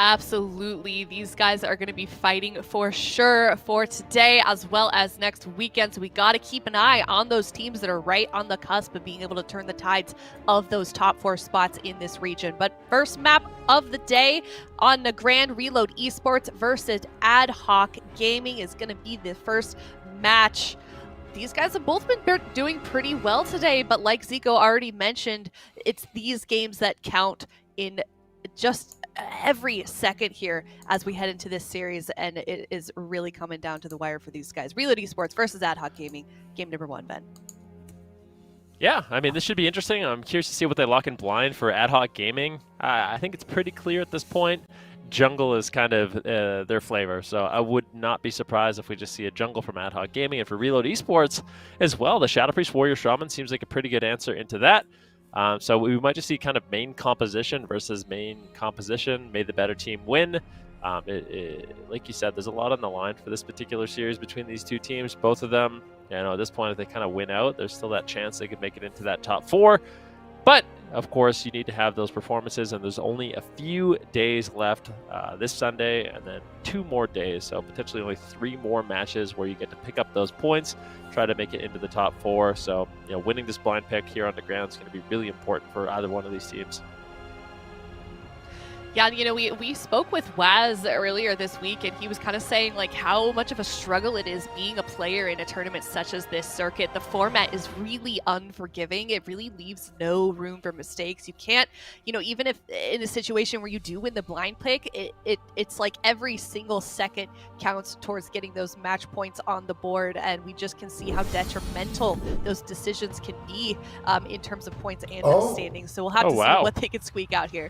Absolutely. These guys are going to be fighting for sure for today as well as next weekend. So we got to keep an eye on those teams that are right on the cusp of being able to turn the tides of those top 4 spots in this region. But first map of the day on the Grand Reload Esports versus Ad Hoc Gaming is going to be the first match. These guys have both been doing pretty well today, but like Zico already mentioned, it's these games that count in just every second here as we head into this series, and it is really coming down to the wire for these guys. Reload Esports versus Ad Hoc Gaming, game number 1, Ben. Yeah, I mean, this should be interesting. I'm curious to see what they lock in blind for Ad Hoc Gaming. I think it's pretty clear at this point. Jungle is kind of their flavor, so I would not be surprised if we just see a jungle from Ad Hoc Gaming. And for Reload Esports as well, the Shadow Priest Warrior Shaman seems like a pretty good answer into that. So we might just see kind of main composition versus main composition. May the better team win. Like you said, there's a lot on the line for this particular series between these two teams. Both of them, at this point, if they kind of win out, there's still that chance they could make it into that top 4. But, of course, you need to have those performances, and there's only a few days left this Sunday and then 2 more days. So potentially only 3 more matches where you get to pick up those points, try to make it into the top 4. So, winning this blind pick here on the ground is going to be really important for either one of these teams. Yeah, we spoke with Waz earlier this week, and he was kind of saying like how much of a struggle it is being a player in a tournament such as this circuit. The format is really unforgiving. It really leaves no room for mistakes. You can't, even if in a situation where you do win the blind pick, it's like every single second counts towards getting those match points on the board, and we just can see how detrimental those decisions can be in terms of points and standings. So we'll have to see what they can squeak out here.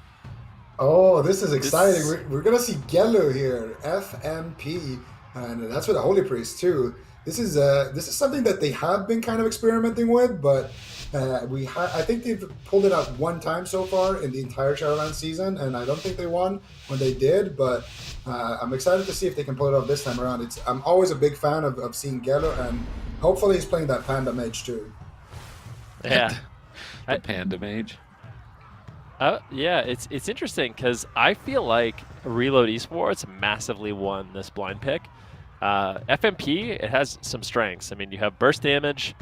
Oh, this is exciting. We're going to see Gelu here, FMP, and that's with the Holy Priest too. This is something that they have been kind of experimenting with, but I think they've pulled it out 1 time so far in the entire Shadowlands season, and I don't think they won when they did, but I'm excited to see if they can pull it off this time around. I'm always a big fan of seeing Gelu, and hopefully he's playing that Panda Mage too. Yeah. The Panda Mage. Yeah, it's interesting because I feel like Reload Esports massively won this blind pick. FMP, it has some strengths. I mean, you have burst damage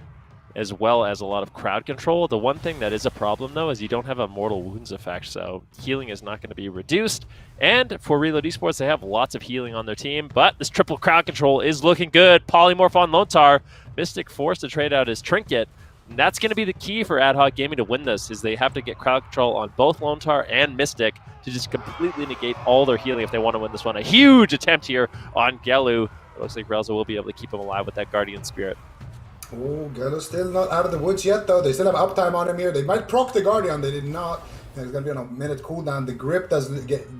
as well as a lot of crowd control. The one thing that is a problem, though, is you don't have a mortal wounds effect, so healing is not going to be reduced. And for Reload Esports, they have lots of healing on their team, but this triple crowd control is looking good. Polymorph on Lontar. Mystic forced to trade out his Trinket. And that's going to be the key for Ad Hoc Gaming to win this, is they have to get crowd control on both Lontar and Mystic to just completely negate all their healing if they want to win this one. A huge attempt here on Gelu. It looks like Relzah will be able to keep him alive with that Guardian Spirit. Oh, Gelu's still not out of the woods yet, though. They still have uptime on him here. They might proc the Guardian. They did not. It's going to be on a minute cooldown. The grip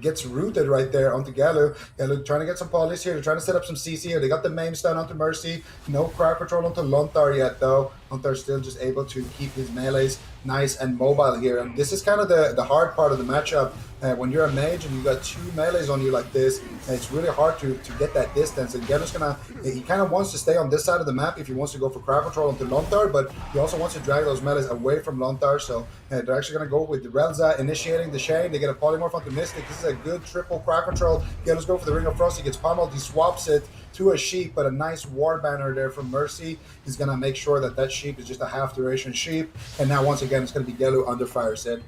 gets rooted right there onto Gelu. Gelu trying to get some polys here. They're trying to set up some CC here. They got the main stun onto Mercy. No crowd control onto Lontar yet, though. Lontar's still just able to keep his melees nice and mobile here. And this is kind of the hard part of the matchup. When you're a mage and you got 2 melees on you like this, it's really hard to get that distance. And Gelu's he kind of wants to stay on this side of the map if he wants to go for crowd control onto Lontar, but he also wants to drag those melees away from Lontar. So they're actually going to go with the Relzah initiating the chain. They get a polymorph onto Mystic. This is a good triple crowd control. Gelu's go for the Ring of Frost. He gets pummeled. He swaps it to a sheep, but a nice war banner there from Mercy is going to make sure that sheep is just a half duration sheep. And now once again, it's going to be Gelu under fire, Sid.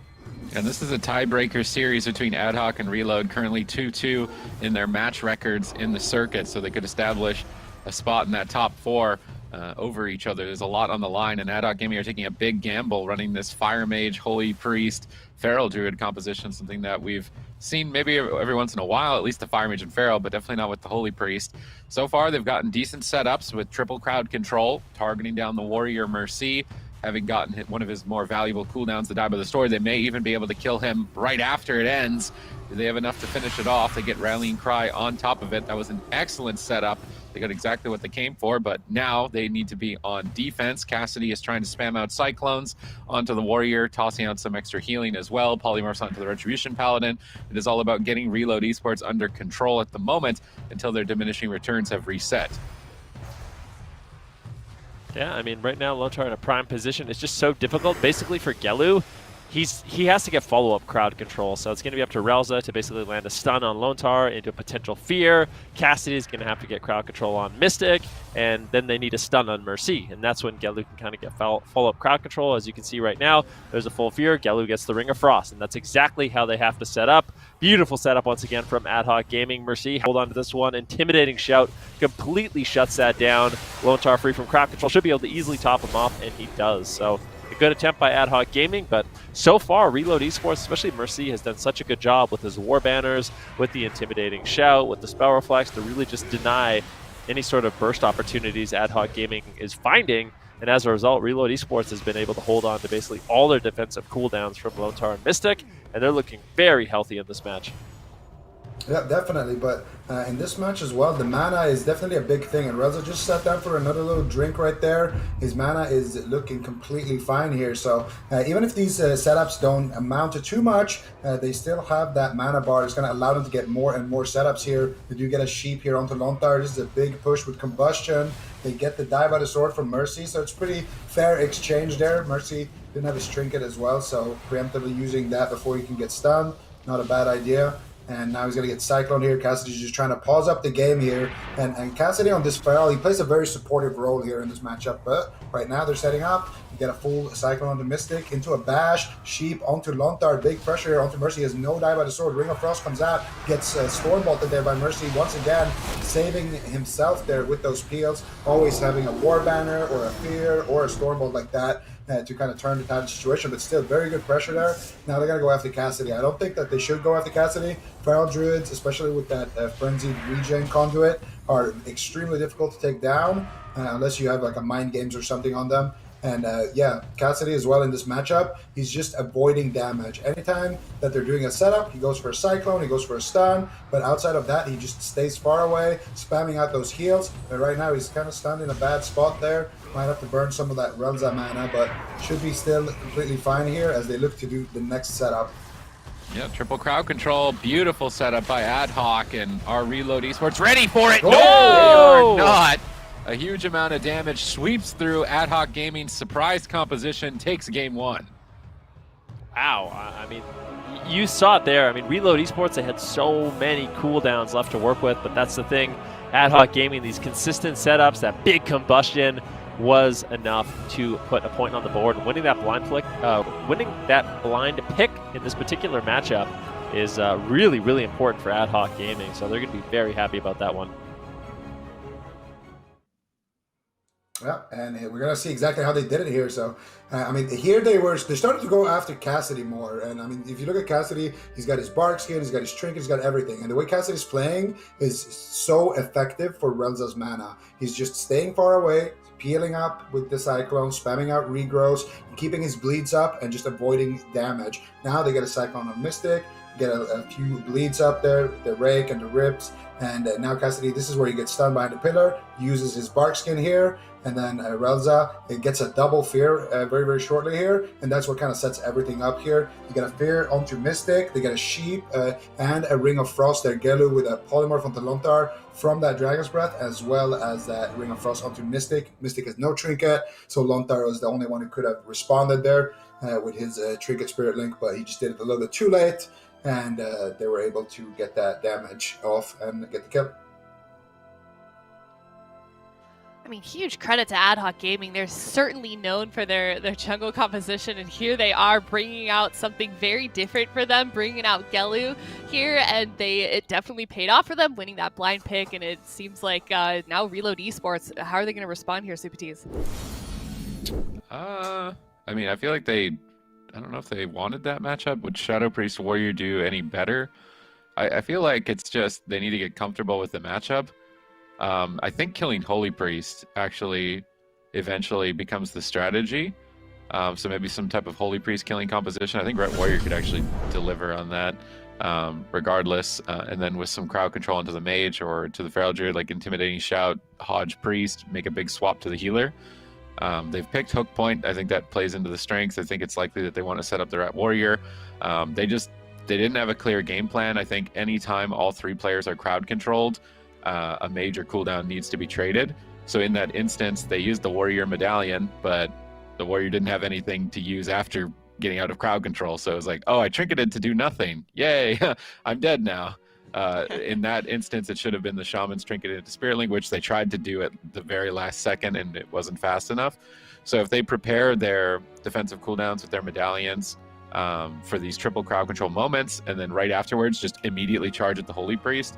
And this is a tiebreaker series between Ad Hoc and Reload, currently 2-2 in their match records in the circuit, so they could establish a spot in that top 4 over each other. There's a lot on the line, and Ad Hoc Gaming are taking a big gamble running this Fire Mage, Holy Priest, Feral Druid composition, something that we've seen maybe every once in a while, at least the Fire Mage and Feral, but definitely not with the Holy Priest. So far, they've gotten decent setups with triple crowd control, targeting down the Warrior Mercy, having gotten hit one of his more valuable cooldowns to die by the sword. They may even be able to kill him right after it ends. Do they have enough to finish it off? They get Rallying Cry on top of it. That was an excellent setup. They got exactly what they came for, but now they need to be on defense. Cassidy is trying to spam out Cyclones onto the Warrior, tossing out some extra healing as well. Polymorphs onto the Retribution Paladin. It is all about getting Reload Esports under control at the moment until their diminishing returns have reset. Yeah, I mean, right now, Lontar in a prime position is just so difficult. Basically, for Gelu, he has to get follow-up crowd control, so it's going to be up to Relzah to basically land a stun on Lontar into a potential fear. Cassidy is going to have to get crowd control on Mystic, and then they need a stun on Merce, and that's when Gelu can kind of get follow-up crowd control. As you can see right now, there's a full fear. Gelu gets the Ring of Frost, and that's exactly how they have to set up. Beautiful setup once again from Ad Hoc Gaming. Merce, hold on to this one. Intimidating shout, completely shuts that down. Lontar free from crowd control, should be able to easily top him off, and he does. So a good attempt by Ad Hoc Gaming, but so far, Reload Esports, especially Merce, has done such a good job with his war banners, with the intimidating shout, with the spell reflex, to really just deny any sort of burst opportunities Ad Hoc Gaming is finding. And as a result, Reload Esports has been able to hold on to basically all their defensive cooldowns from Lontar and Mystic, and they're looking very healthy in this match. Yeah, definitely. But in this match as well, the mana is definitely a big thing. And Relzah just sat down for another little drink right there. His mana is looking completely fine here. So even if these setups don't amount to too much, they still have that mana bar. It's going to allow them to get more and more setups here. They do get a sheep here onto Lontar. This is a big push with combustion. They get the die by the sword from Merce. So it's pretty fair exchange there. Merce didn't have his trinket as well. So preemptively using that before he can get stunned. Not a bad idea. And now he's going to get Cyclone here. Cassidy's just trying to pause up the game here. And Cassidy on this file, he plays a very supportive role here in this matchup. But right now they're setting up. You get a full Cyclone onto Mystic, into a bash, Sheep onto Lontar. Big pressure here onto Merce. He has no die by the sword. Ring of Frost comes out, gets Storm bolted there by Merce. Once again, saving himself there with those peels. Always having a War Banner or a Fear or a Storm Bolt like that. To kind of turn the tide situation, but still very good pressure there. Now they're going to go after Cassidy. I don't think that they should go after Cassidy. Feral Druids, especially with that Frenzied Regen Conduit, are extremely difficult to take down unless you have like a Mind Games or something on them. And yeah, Cassidy as well in this matchup, he's just avoiding damage. Anytime that they're doing a setup, he goes for a Cyclone, he goes for a stun, but outside of that, he just stays far away, spamming out those heals. But right now, he's kind of stunned in a bad spot there. Might have to burn some of that Relzah mana, but should be still completely fine here as they look to do the next setup. Yeah, triple crowd control. Beautiful setup by Ad Hoc, and our Reload Esports ready for it. Oh! No, they are not. A huge amount of damage sweeps through. Ad Hoc Gaming's surprise composition takes game one. Wow, I mean, you saw it there. I mean, Reload Esports, they had so many cooldowns left to work with, but that's the thing. Ad Hoc Gaming, these consistent setups, that big combustion was enough to put a point on the board. And winning that blind pick in this particular matchup is really, really important for Ad Hoc Gaming. So they're going to be very happy about that one. Yeah, and we're gonna see exactly how they did it here. So, I mean, here they started to go after Cassidy more. And I mean, if you look at Cassidy, he's got his bark skin, he's got his trinket, he's got everything. And the way Cassidy's playing is so effective for Relzah's mana. He's just staying far away, peeling up with the Cyclone, spamming out regrowths, keeping his bleeds up, and just avoiding damage. Now they get a Cyclone on Mystic, get a few bleeds up there, the Rake and the Rips. And now Cassidy, this is where he gets stunned behind the pillar, uses his bark skin here, and then Relzah, it gets a double fear very, very shortly here, and that's what kind of sets everything up here. You get a fear onto Mystic, they get a Sheep, and a Ring of Frost there, Gelu with a Polymorph onto Lontar from that Dragon's Breath, as well as that Ring of Frost onto Mystic. Mystic has no trinket, so Lontar was the only one who could have responded there with his Trinket Spirit Link, but he just did it a little bit too late, and they were able to get that damage off and get the kill. I mean, huge credit to Ad Hoc Gaming. They're certainly known for their jungle composition, and here they are bringing out something very different for them, bringing out Gelu here, and it definitely paid off for them, winning that blind pick, and it seems like now Reload Esports, how are they going to respond here, Supatis? I mean, I feel like I don't know if they wanted that matchup. Would Shadow Priest Warrior do any better? I feel like it's just they need to get comfortable with the matchup. I think killing Holy Priest actually eventually becomes the strategy. So maybe some type of Holy Priest killing composition. I think Ret Warrior could actually deliver on that regardless. And then with some crowd control into the Mage or to the Feral Druid, like Intimidating Shout, Hodge Priest, make a big swap to the healer. They've picked Hook Point. I think that plays into the strengths. I think it's likely that they want to set up the Ret Warrior. They didn't have a clear game plan. I think anytime all three players are crowd controlled, a major cooldown needs to be traded. So in that instance, they used the Warrior Medallion, but the Warrior didn't have anything to use after getting out of crowd control. So it was like, oh, I trinketed to do nothing. Yay, I'm dead now. In that instance, it should have been the Shaman's trinketed to Spirit Link, which they tried to do at the very last second, and it wasn't fast enough. So if they prepare their defensive cooldowns with their medallions for these triple crowd control moments, and then right afterwards just immediately charge at the Holy Priest,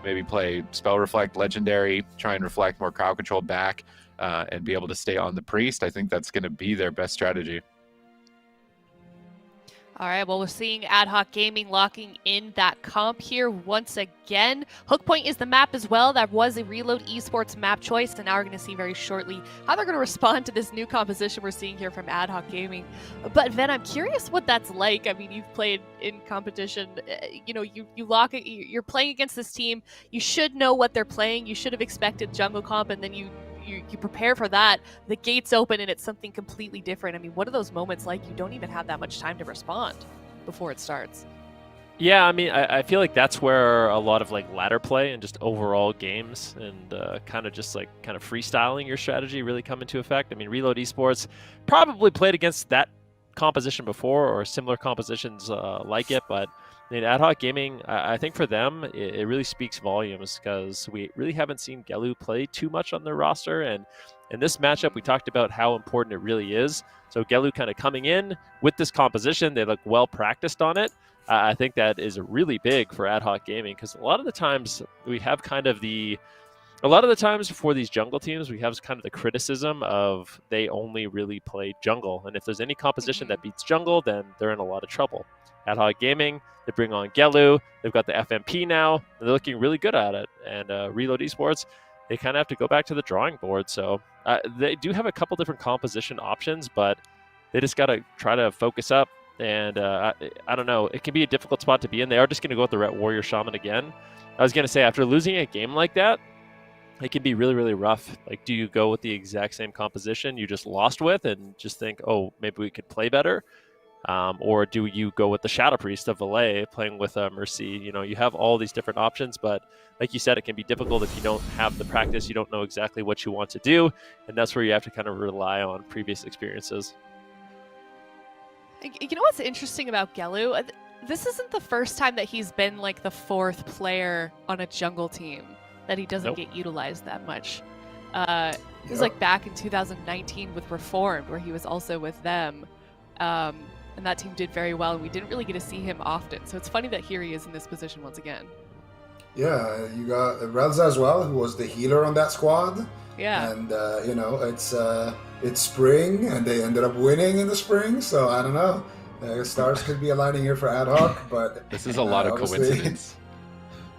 maybe play Spell Reflect Legendary, try and reflect more crowd control back, and be able to stay on the Priest, I think that's going to be their best strategy. All right, well, we're seeing Ad Hoc Gaming locking in that comp here once again. Hook Point is the map as well. That was a Reload Esports map choice, and now we're going to see very shortly how they're going to respond to this new composition we're seeing here from Ad Hoc Gaming. But Ven, I'm curious what that's like. I mean, you've played in competition. You know, you lock it. You're playing against this team. You should know what they're playing. You should have expected jungle comp, and then you prepare for that, the gates open and it's something completely different. I mean, what are those moments like? You don't even have that much time to respond before it starts. Yeah, I mean, I feel like that's where a lot of like ladder play and just overall games and kind of freestyling your strategy really come into effect. I mean, Reload Esports probably played against that composition before or similar compositions like it, but I mean, Ad Hoc Gaming, I think for them, it really speaks volumes because we really haven't seen Gelu play too much on their roster. And in this matchup, we talked about how important it really is. So Gelu kind of coming in with this composition, they look well practiced on it. I think that is really big for Ad Hoc Gaming because a lot of the times we have a lot of the times for these jungle teams, we have kind of the criticism of they only really play jungle. And if there's any composition that beats jungle, then they're in a lot of trouble. Ad Hoc Gaming, they bring on Gelu, they've got the FMP now, and they're looking really good at it. And Reload Esports, they kind of have to go back to the drawing board. So they do have a couple different composition options, but they just got to try to focus up. And I don't know, it can be a difficult spot to be in. They are just going to go with the Ret Warrior Shaman again. I was going to say, after losing a game like that, it can be really, really rough. Like, do you go with the exact same composition you just lost with and just think, oh, maybe we could play better? Or do you go with the Shadow Priest of Vilaye playing with Merce? You know, you have all these different options, but like you said, it can be difficult if you don't have the practice, you don't know exactly what you want to do, and that's where you have to kind of rely on previous experiences. You know what's interesting about Gelu? This isn't the first time that he's been like the fourth player on a jungle team that he doesn't get utilized that much. It was like back in 2019 with Reformed, where he was also with them. And that team did very well, and we didn't really get to see him often. So it's funny that here he is in this position once again. Yeah, you got Relzah as well, who was the healer on that squad. Yeah. And, you know, it's spring, and they ended up winning in the spring, so I don't know. Stars could be aligning here for Ad Hoc, but... This is a lot of coincidence.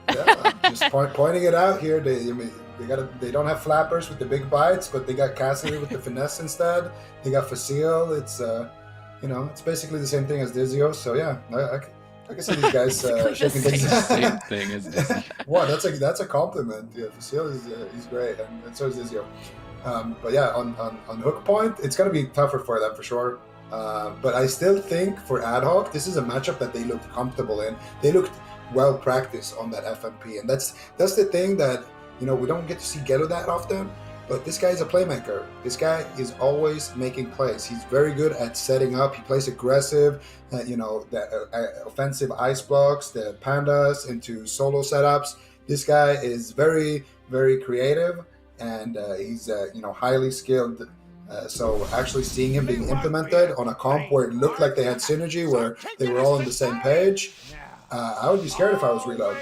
Yeah, just pointing it out here. They don't have flappers with the big bites, but they got Cassidy with the finesse instead. They got Facile. It's you know, it's basically the same thing as Dizio. So yeah, I can see these guys shaking things. Same thing as Dizio. Wow, that's a compliment. Yeah, Facile is he's great, and so is Dizio. But yeah, on Hook Point, it's gonna be tougher for them for sure. But I still think for Ad Hoc, this is a matchup that they looked comfortable in. They looked well practiced on that FMP, and that's the thing that, you know, we don't get to see Gelu that often. But this guy is a playmaker. This guy is always making plays. He's very good at setting up. He plays aggressive. You know, the offensive ice blocks, the pandas into solo setups. This guy is very, very creative, and he's you know, highly skilled. So actually seeing him being implemented on a comp where it looked like they had synergy, where they were all on the same page, I would be scared if I was Reload.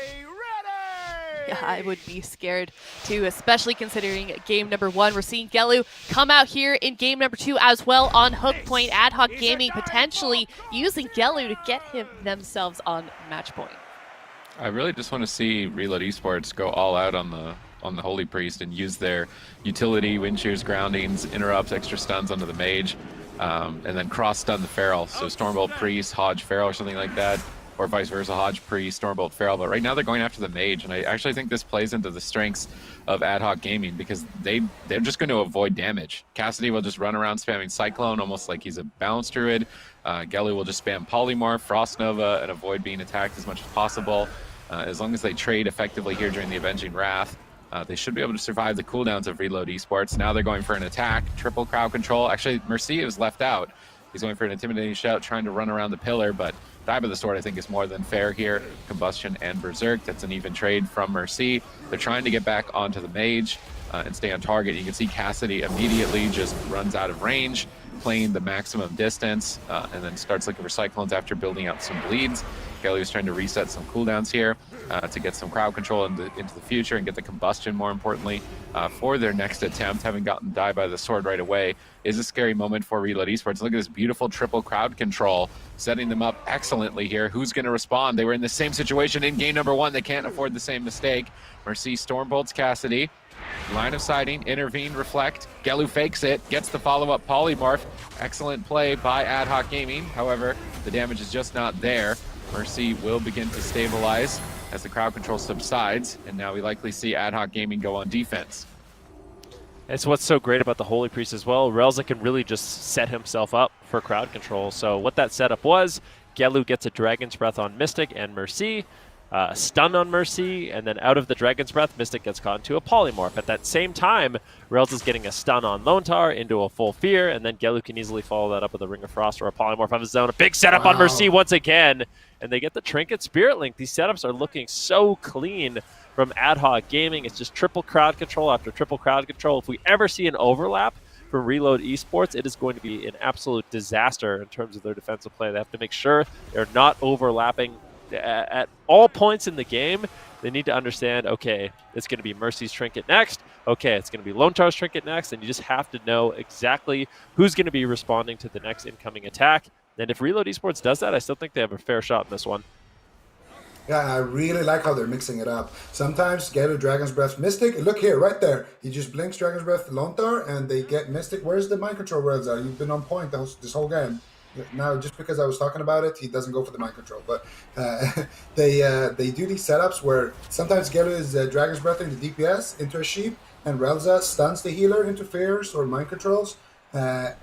Yeah, I would be scared too, especially considering game number 1. We're seeing Gelu come out here in game number 2 as well on Hook Point. Ad Hoc Gaming potentially using Gelu to get themselves on match point. I really just want to see Reload Esports go all out on the Holy Priest and use their utility, wind shears, groundings, interrupts, extra stuns onto the mage, and then cross stun the Feral. So Stormbolt Priest, Hodge Feral or something like that. Or vice versa, Hodge Priest, Stormbolt Feral. But right now they're going after the mage, and I actually think this plays into the strengths of Ad Hoc Gaming because they're just going to avoid damage. Cassidy will just run around spamming Cyclone almost like he's a balanced druid. Gelu will just spam Polymorph, Frost Nova, and avoid being attacked as much as possible. As long as they trade effectively here during the Avenging Wrath, they should be able to survive the cooldowns of Reload Esports. Now they're going for an attack, triple crowd control. Actually, Merce was left out. He's going for an intimidating shout, trying to run around the pillar, but Die by the Sword, I think, is more than fair here. Combustion and Berserk, that's an even trade from Merce. They're trying to get back onto the Mage and stay on target. You can see Cassidy immediately just runs out of range, playing the maximum distance, and then starts looking for Cyclones after building out some bleeds. Gelu is trying to reset some cooldowns here to get some crowd control into the future and get the Combustion, more importantly, for their next attempt. Having gotten Die by the Sword right away is a scary moment for Reload Esports. Look at this beautiful triple crowd control, setting them up excellently here. Who's going to respond? They were in the same situation in game number 1. They can't afford the same mistake. Merce Stormbolts Cassidy. Line of sighting, intervene, reflect. Gelu fakes it, gets the follow-up polymorph. Excellent play by Ad Hoc Gaming. However, the damage is just not there. Merce will begin to stabilize as the crowd control subsides, and now we likely see Ad Hoc Gaming go on defense. It's what's so great about the Holy Priest as well. Relzah can really just set himself up for crowd control. So what that setup was, Gelu gets a Dragon's Breath on Mystic and Merce, stun on Merce, and then out of the Dragon's Breath, Mystic gets caught into a Polymorph. At that same time, Relzah's getting a stun on Lontar into a Full Fear, and then Gelu can easily follow that up with a Ring of Frost or a Polymorph on his zone. A big setup on Merce once again, and they get the Trinket Spirit Link. These setups are looking so clean from Ad Hoc Gaming. It's just triple crowd control after triple crowd control. If we ever see an overlap from Reload Esports, it is going to be an absolute disaster in terms of their defensive play. They have to make sure they're not overlapping at all points in the game. They need to understand, okay, it's going to be Mercy's Trinket next. Okay, it's going to be Lontar's Trinket next. And you just have to know exactly who's going to be responding to the next incoming attack. And if Reload Esports does that, I still think they have a fair shot in this one. Yeah, I really like how they're mixing it up. Sometimes Gelu Dragon's Breath Mystic. Look here, right there. He just blinks Dragon's Breath Lontar, and they get Mystic. Where's the mind control, Relzah? You've been on point this whole game. Now, just because I was talking about it, he doesn't go for the mind control. But they do these setups where sometimes Gelu is Dragon's Breath into DPS, into a sheep, and Relzah stuns the healer into fears or mind controls.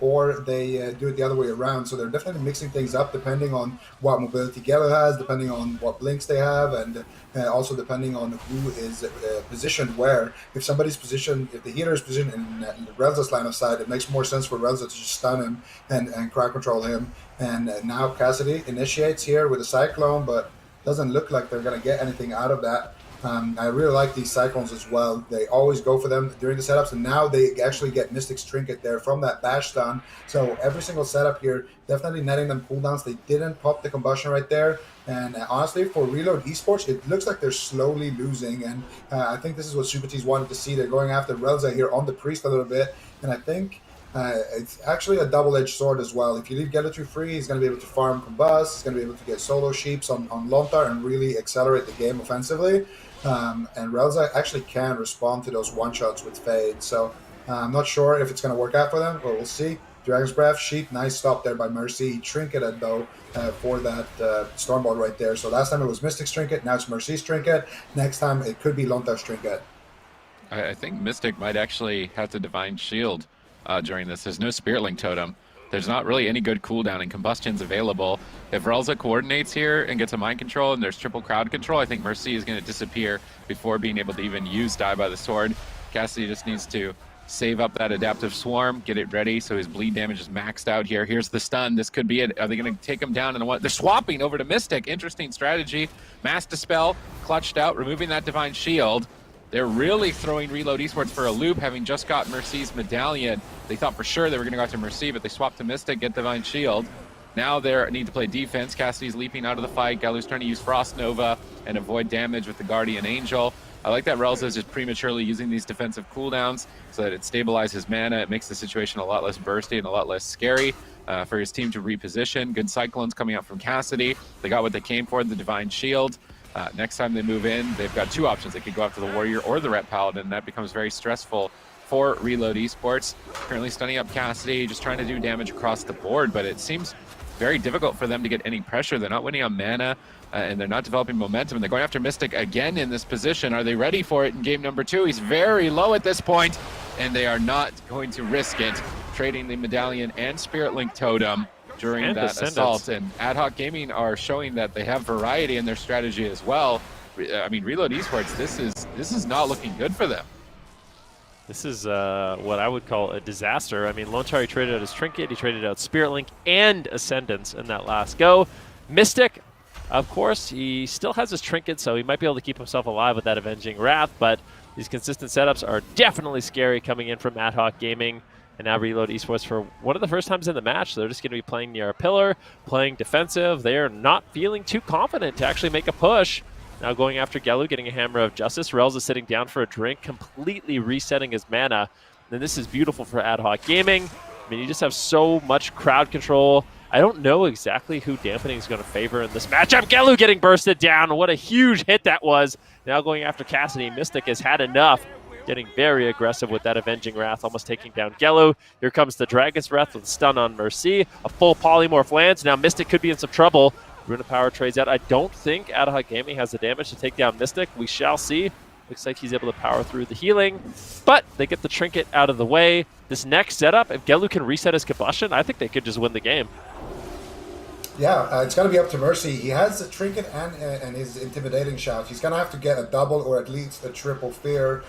Or they do it the other way around. So they're definitely mixing things up depending on what mobility Gelu has, depending on what blinks they have, and also depending on who is positioned where. If somebody's positioned, if the healer is positioned in Relzah's line of sight, it makes more sense for Relzah to just stun him and crowd control him. And now Cassidy initiates here with a Cyclone, but doesn't look like they're going to get anything out of that. I really like these Cyclones as well. They always go for them during the setups, and now they actually get Mystic's Trinket there from that bash stun. So every single setup here, definitely netting them cooldowns. They didn't pop the Combustion right there. And honestly, for Reload Esports, it looks like they're slowly losing. And I think this is what Super T's wanted to see. They're going after Relzah here on the Priest a little bit. And I think it's actually a double-edged sword as well. If you leave Gelu free, he's going to be able to farm Combust. He's going to be able to get solo sheeps on Lontar and really accelerate the game offensively. And Relzah actually can respond to those one-shots with Fade. So I'm not sure if it's going to work out for them, but we'll see. Dragon's Breath, Sheep, nice stop there by Merce. He trinketed, though, for that Stormbolt right there. So last time it was Mystic's Trinket, now it's Merce's Trinket. Next time it could be Lontar's Trinket. I think Mystic might actually have to Divine Shield during this. There's no Spirit Link Totem. There's not really any good cooldown, and Combustion's available. If Relzah coordinates here and gets a mind control and there's triple crowd control, I think Merce is going to disappear before being able to even use Die by the Sword. Cassidy just needs to save up that Adaptive Swarm, get it ready so his bleed damage is maxed out here. Here's the stun. This could be it. Are they going to take him down? And they're swapping over to Mystic. Interesting strategy. Mass Dispel, clutched out, removing that Divine Shield. They're really throwing Reload Esports for a loop, having just got Merce's Medallion. They thought for sure they were going to go after Merce, but they swapped to Mystic, get Divine Shield. Now they need to play defense. Cassidy's leaping out of the fight. Gelu's trying to use Frost Nova and avoid damage with the Guardian Angel. I like that Relzah is just prematurely using these defensive cooldowns so that it stabilizes mana. It makes the situation a lot less bursty and a lot less scary for his team to reposition. Good Cyclones coming out from Cassidy. They got what they came for, the Divine Shield. Next time they move in, they've got two options. They could go after the Warrior or the Ret Paladin. That becomes very stressful for Reload Esports. Currently stunning up Cassidy, just trying to do damage across the board, but it seems very difficult for them to get any pressure. They're not winning on mana, and they're not developing momentum, and they're going after Mystic again in this position. Are they ready for it in game number 2? He's very low at this point, and they are not going to risk it, trading the Medallion and Spirit Link Totem during and that assault. And Ad Hoc Gaming are showing that they have variety in their strategy as well. I mean, Reload Esports, this is not looking good for them. This is what I would call a disaster. I mean, Lontar, he traded out his Trinket, he traded out Spirit Link and Ascendance in that last go. Mystic, of course, he still has his Trinket, so he might be able to keep himself alive with that Avenging Wrath, but these consistent setups are definitely scary coming in from Ad Hoc Gaming. And now Reload Esports, for one of the first times in the match, they're just going to be playing near a pillar, playing defensive. They're not feeling too confident to actually make a push. Now going after Gelu, getting a Hammer of Justice. Relzah sitting down for a drink, completely resetting his mana. And this is beautiful for Ad Hoc Gaming. I mean, you just have so much crowd control. I don't know exactly who Dampening is going to favor in this matchup. Gelu getting bursted down. What a huge hit that was. Now going after Cassidy. Mystic has had enough. Getting very aggressive with that Avenging Wrath, almost taking down Gelu. Here comes the Dragon's Breath with a stun on Merce. A full Polymorph lands. Now Mystic could be in some trouble. Rune of Power trades out. I don't think Ad Hoc Gaming has the damage to take down Mystic. We shall see. Looks like he's able to power through the healing, but they get the Trinket out of the way. This next setup, if Gelu can reset his combustion, I think they could just win the game. Yeah, it's going to be up to Merce. He has the Trinket and his Intimidating Shout. He's going to have to get a double or at least a triple fear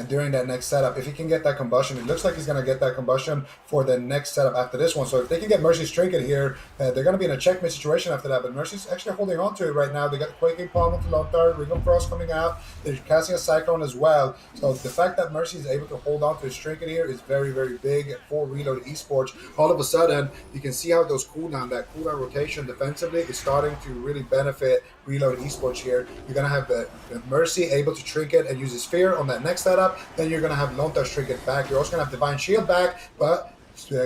during that next setup. If he can get that combustion, it looks like he's going to get that combustion for the next setup after this one. So if they can get Mercy's Trinket here, they're going to be in a checkmate situation after that. But Mercy's actually holding on to it right now. They got the Quaking Palm into Lontar, Ring of Frost coming out. They're casting a Cyclone as well. So the fact that Mercy is able to hold on to his Trinket here is very, very big for Reload Esports. All of a sudden, you can see how those that cooldown rotation defensively is starting to really benefit Reload Esports here. You're going to have the Mercy able to Trinket and use his Fear on that next setup. Then you're going to have Lontar's Trinket back. You're also going to have Divine Shield back, but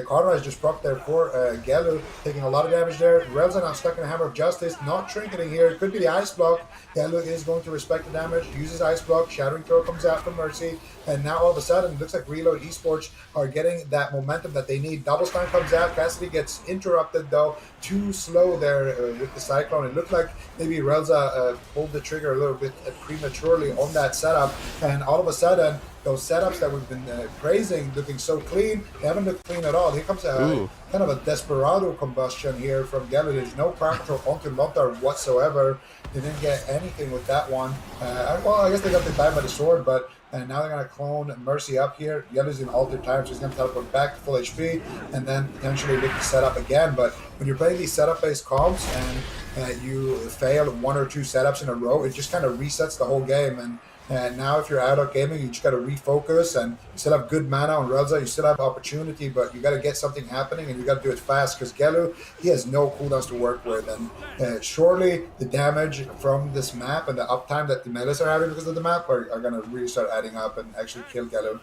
Cartwright just proc there for Gelu, taking a lot of damage there. Relzah now stuck in a Hammer of Justice, not trinketing here. It could be the Ice Block. Gelu is going to respect the damage, uses Ice Block. Shattering Throw comes out from Mercy, and now all of a sudden it looks like Reload Esports are getting that momentum that they need. Double Stun comes out. Cassidy gets interrupted though, too slow there with the Cyclone. It looked like maybe Relzah pulled the trigger a little bit prematurely on that setup, and all of a sudden those setups that we've been praising looking so clean, they haven't looked clean at all. Here comes a kind of a Desperado combustion here from Gelu. There's no crowd control onto Lontar whatsoever. They didn't get anything with that one. Well, I guess they got the time by the sword, but now they're going to clone Mercy up here. Gelu's in altered time, so he's going to teleport back to full HP and then potentially make the setup again. But when you're playing these setup-based comps and you fail one or two setups in a row, it just kind of resets the whole game. And now if you're Ad Hoc Gaming, you just got to refocus, and you still have good mana on Relzah, you still have opportunity, but you got to get something happening, and you got to do it fast, because Gelu, he has no cooldowns to work with, and surely the damage from this map and the uptime that the melees are having because of the map are going to really start adding up and actually kill Gelu.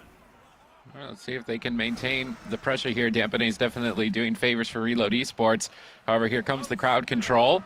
Well, let's see if they can maintain the pressure here. Dampening is definitely doing favors for Reload Esports. However, here comes the crowd control.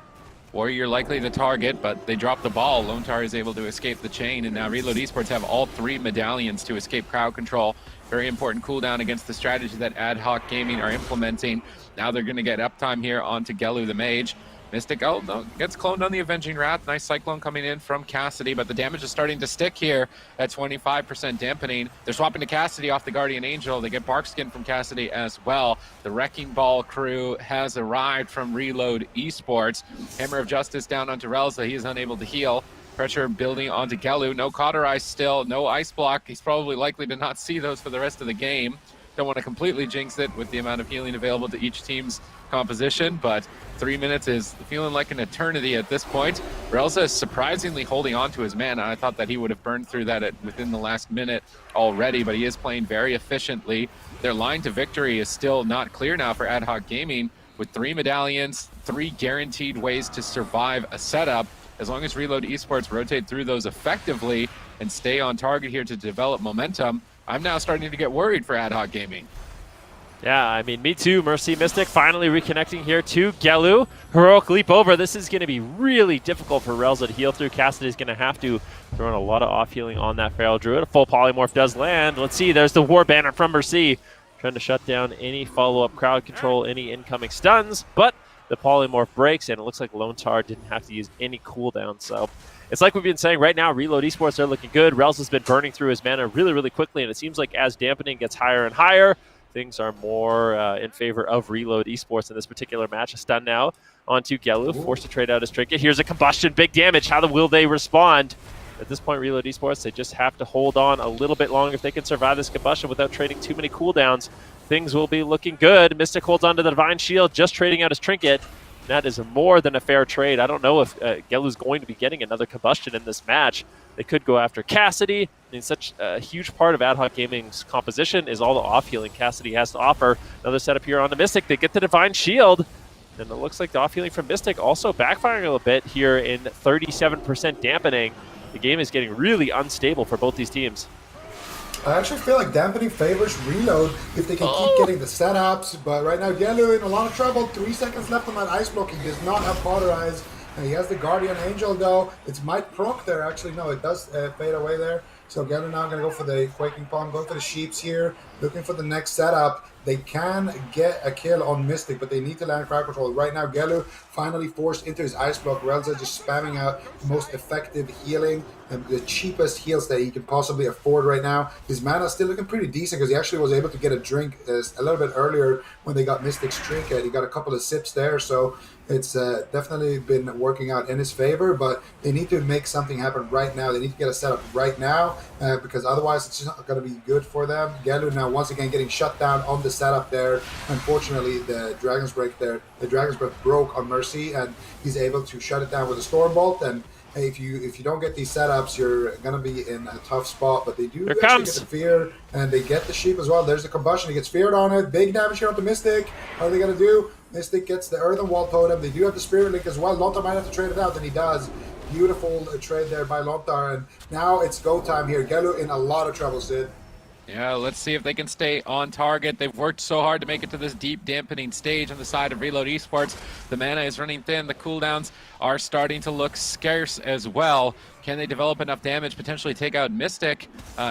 Warrior likely to target, but they drop the ball. Lontar is able to escape the chain, and now Reload Esports have all three medallions to escape crowd control. Very important cooldown against the strategy that Ad Hoc Gaming are implementing. Now they're going to get uptime here onto Gelu the Mage. Mystic, oh no, gets cloned on the Avenging Wrath. Nice Cyclone coming in from Cassidy, but the damage is starting to stick here at 25% dampening. They're swapping to Cassidy off the Guardian Angel. They get Barkskin from Cassidy as well. The Wrecking Ball crew has arrived from Reload Esports. Hammer of Justice down onto Relzah. He is unable to heal. Pressure building onto Gelu. No Cauterize still, no Ice Block. He's probably likely to not see those for the rest of the game. Don't want to completely jinx it with the amount of healing available to each team's composition, but 3 minutes is feeling like an eternity at this point. Relzah is surprisingly holding on to his mana. I thought that he would have burned through that within the last minute already, but he is playing very efficiently. Their line to victory is still not clear now for Ad Hoc Gaming, with 3 medallions, 3 guaranteed ways to survive a setup. As long as Reload Esports rotate through those effectively and stay on target here to develop momentum, I'm now starting to get worried for Ad Hoc Gaming. Yeah, I mean, me too. Mercy Mystic finally reconnecting here to Gelu. Heroic leap over. This is going to be really difficult for Relzah to heal through. Cassidy's going to have to throw in a lot of off healing on that Feral Druid. A full Polymorph does land. Let's see, there's the War Banner from Mercy, trying to shut down any follow-up crowd control, any incoming stuns, but the Polymorph breaks, and it looks like Lontar didn't have to use any cooldown. So it's like we've been saying right now, Reload Esports are looking good. Relzah's been burning through his mana really, really quickly, and it seems like as dampening gets higher and higher, things are more in favor of Reload Esports in this particular match. A stun now onto Gelu, forced to trade out his Trinket. Here's a combustion, big damage. How will they respond? At this point, Reload Esports, they just have to hold on a little bit longer. If they can survive this combustion without trading too many cooldowns, things will be looking good. Mystic holds on to the Divine Shield, just trading out his trinket. That is more than a fair trade. I don't know if Gelu's going to be getting another combustion in this match. They could go after Cassidy. I mean, such a huge part of Ad Hoc Gaming's composition is all the off-healing Cassidy has to offer. Another setup here on the Mystic. They get the Divine Shield. And it looks like the off-healing from Mystic also backfiring a little bit here in 37% dampening. The game is getting really unstable for both these teams. I actually feel like dampening favors Reload if they can keep getting the setups, but right now Gelu in a lot of trouble. 3 seconds left on that ice block. He does not have Potterize. And he has the Guardian Angel though. It might proc there actually. No, it does fade away there. So Gelu now going to go for the Quaking Palm, going for the Sheeps here, looking for the next setup. They can get a kill on Mystic, but they need to land crowd control. Right now, Gelu finally forced into his ice block. Relzah just spamming out the most effective healing and the cheapest heals that he can possibly afford right now. His mana still looking pretty decent because he actually was able to get a drink a little bit earlier when they got Mystic's trinket. He got a couple of sips there, so it's definitely been working out in his favor, but they need to make something happen right now. They need to get a setup right now because otherwise it's just not going to be good for them. Gelu now once again getting shut down on the setup there. Unfortunately, the Dragon's Breath broke on Mercy, and he's able to shut it down with a Stormbolt. And if you don't get these setups, you're gonna be in a tough spot. But they do actually get the fear, and they get the sheep as well. There's the combustion. He gets feared on it. Big damage here on the Mystic. How are they gonna do? Mystic gets the Earthen Wall Totem. They do have the Spirit Link as well. Lontar might have to trade it out, and he does. Beautiful trade there by Lontar, and now it's go time here. Gelu in a lot of trouble, Sid. Yeah, let's see if they can stay on target. They've worked so hard to make it to this deep dampening stage on the side of Reload Esports. The mana is running thin. The cooldowns are starting to look scarce as well. Can they develop enough damage, potentially take out Mystic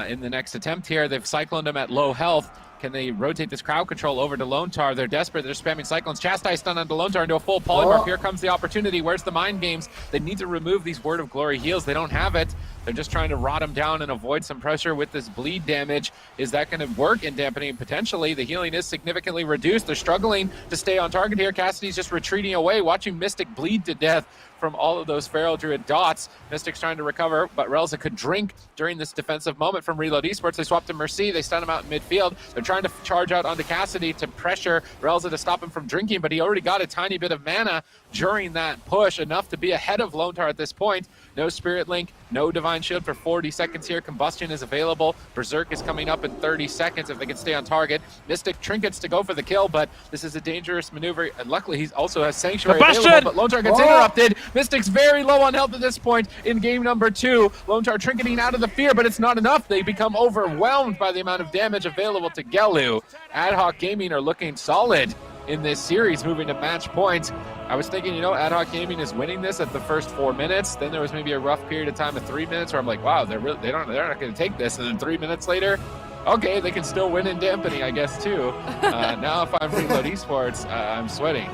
in the next attempt here? They've cycloned him at low health. Can they rotate this crowd control over to Lontar? They're desperate. They're spamming Cyclones. Chastise stun onto Lontar into a full polymorph. Here comes the opportunity. Where's the mind games? They need to remove these Word of Glory heals. They don't have it. They're just trying to rot him down and avoid some pressure with this bleed damage. Is that going to work in dampening? Potentially. The healing is significantly reduced. They're struggling to stay on target here. Cassidy's just retreating away, watching Mystic bleed to death from all of those Feral Druid dots. Mystic's trying to recover, but Relzah could drink during this defensive moment from Reload Esports. They swapped to Mercy. They stun him out in midfield. They're trying to charge out onto Cassidy to pressure Relzah to stop him from drinking, but he already got a tiny bit of mana during that push, enough to be ahead of Lontar at this point. No Spirit Link, no Divine Shield for 40 seconds here. Combustion is available. Berserk is coming up in 30 seconds if they can stay on target. Mystic trinkets to go for the kill, but this is a dangerous maneuver. And luckily, he also has Sanctuary available, but Lontar gets interrupted. Mystic's very low on health at this point in game number 2. Lontar trinketing out of the fear, but it's not enough. They become overwhelmed by the amount of damage available to Gelu. Ad Hoc Gaming are looking solid in this series, moving to match points. I was thinking, Ad Hoc Gaming is winning this at the first 4 minutes. Then there was maybe a rough period of time of 3 minutes where I'm like, wow, they're not going to take this. And then 3 minutes later, okay, they can still win in dampening, I guess, too. Now if I'm Reload Esports, I'm sweating.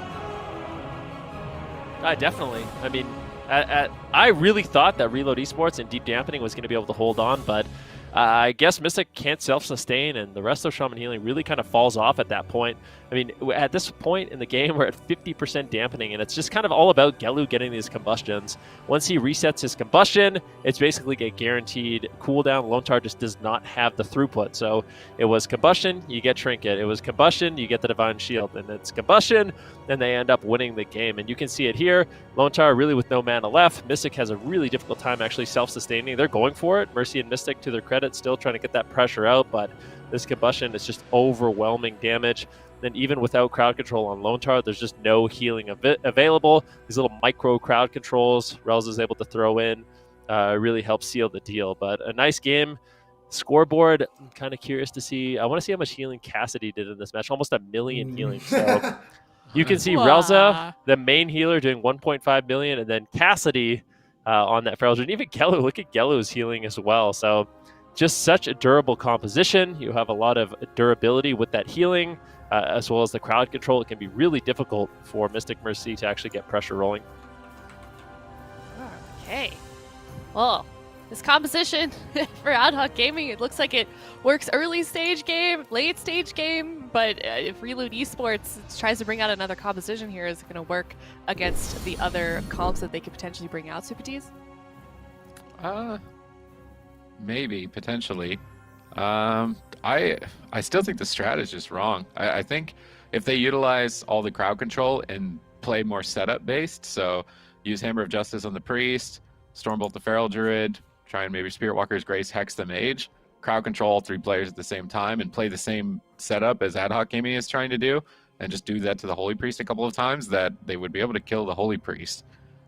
Definitely. I mean, I really thought that Reload Esports and Deep Dampening was going to be able to hold on, but I guess Mystic can't self-sustain, and the rest of Shaman Healing really kind of falls off at that point. I mean, at this point in the game, we're at 50% dampening, and it's just kind of all about Gelu getting these combustions. Once he resets his combustion, it's basically a guaranteed cooldown. Lontar just does not have the throughput. So it was combustion, you get Trinket. It was combustion, you get the Divine Shield. And it's combustion, and they end up winning the game. And you can see it here. Lontar really with no mana left. Mystic has a really difficult time actually self-sustaining. They're going for it. Mercy and Mystic, to their credit, still trying to get that pressure out, but this combustion is just overwhelming damage. Then even without crowd control on Lontar, there's just no healing available. These little micro crowd controls Relzah is able to throw in really help seal the deal. But a nice game. Scoreboard, I'm kind of curious to see. I want to see how much healing Cassidy did in this match. Almost 1 million healing. So you can see Relzah, the main healer, doing 1.5 million, and then Cassidy on that Feral Druid. And even Gelu, look at Gelu's healing as well. So just such a durable composition. You have a lot of durability with that healing, as well as the crowd control. It can be really difficult for Mystic Mercy to actually get pressure rolling. Okay. Well, this composition for Ad Hoc Gaming, it looks like it works early stage game, late stage game, but if Reload Esports tries to bring out another composition here, is it going to work against the other comps that they could potentially bring out, Supatis? maybe, potentially. I still think the strat is just wrong. I think if they utilize all the crowd control and play more setup based, so use Hammer of Justice on the Priest, Stormbolt the Feral Druid, try and maybe Spirit Walker's Grace Hex the Mage, crowd control all 3 players at the same time, and play the same setup as Ad Hoc Gaming is trying to do, and just do that to the Holy Priest a couple of times, that they would be able to kill the Holy Priest.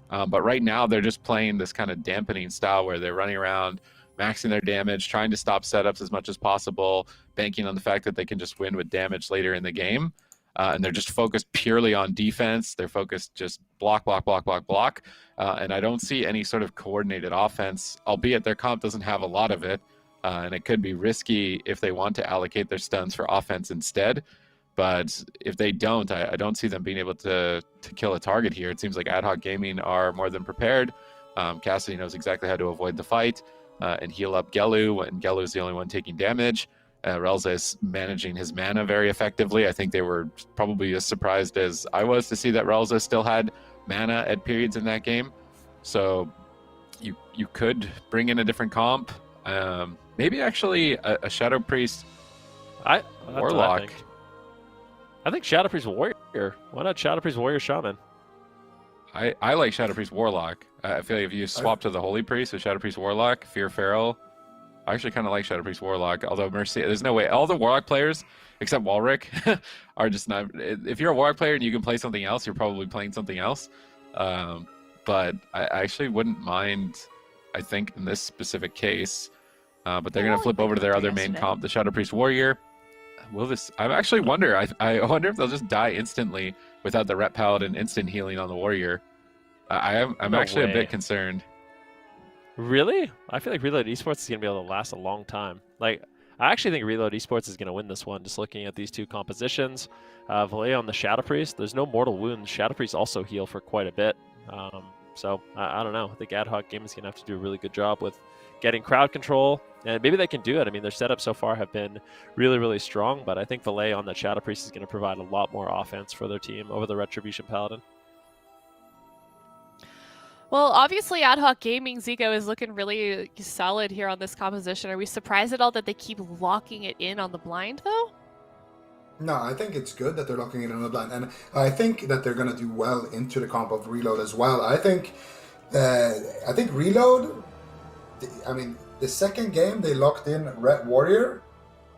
But right now they're just playing this kind of dampening style where they're running around, maxing their damage, trying to stop setups as much as possible, banking on the fact that they can just win with damage later in the game. And they're just focused purely on defense. They're focused just block, block, block, block, block. And I don't see any sort of coordinated offense, albeit their comp doesn't have a lot of it. And it could be risky if they want to allocate their stuns for offense instead. But if they don't, I don't see them being able to kill a target here. It seems like Ad Hoc Gaming are more than prepared. Cassidy knows exactly how to avoid the fight and heal up Gelu, and Gelu is the only one taking damage. Relzah is managing his mana very effectively. I think they were probably as surprised as I was to see that Relzah still had mana at periods in that game. So you could bring in a different comp. Maybe actually a Shadow Priest Warlock. I think Shadow Priest Warrior. Why not Shadow Priest Warrior Shaman? I like Shadow Priest Warlock. I feel like if you swap to the Holy Priest with Shadow Priest Warlock, Fear Feral, I actually kind of like Shadow Priest Warlock. Although Merce, there's no way. All the Warlock players, except Walric, are just not. If you're a Warlock player and you can play something else, you're probably playing something else. But I actually wouldn't mind, I think, in this specific case. But they're going to flip over to their other main comp, the Shadow Priest Warrior. I actually wonder. I wonder if they'll just die instantly without the Ret Paladin instant healing on the Warrior. I'm actually a bit concerned. Really? I feel like Reload Esports is going to be able to last a long time. Like, I actually think Reload Esports is going to win this one, just looking at these two compositions. Vilaye on the Shadow Priest, there's no mortal wounds. Shadow Priest also heal for quite a bit. So, I don't know. I think Ad Hoc Gaming is going to have to do a really good job with getting crowd control. And maybe they can do it. I mean, their setups so far have been really, really strong, but I think Vilaye on that Shadow Priest is going to provide a lot more offense for their team over the Retribution Paladin. Well, obviously, Ad Hoc Gaming, Zico, is looking really solid here on this composition. Are we surprised at all that they keep locking it in on the blind, though? No, I think it's good that they're locking it on the blind. And I think that they're going to do well into the comp of Reload as well. I think Reload, I mean, the second game they locked in Ret Warrior.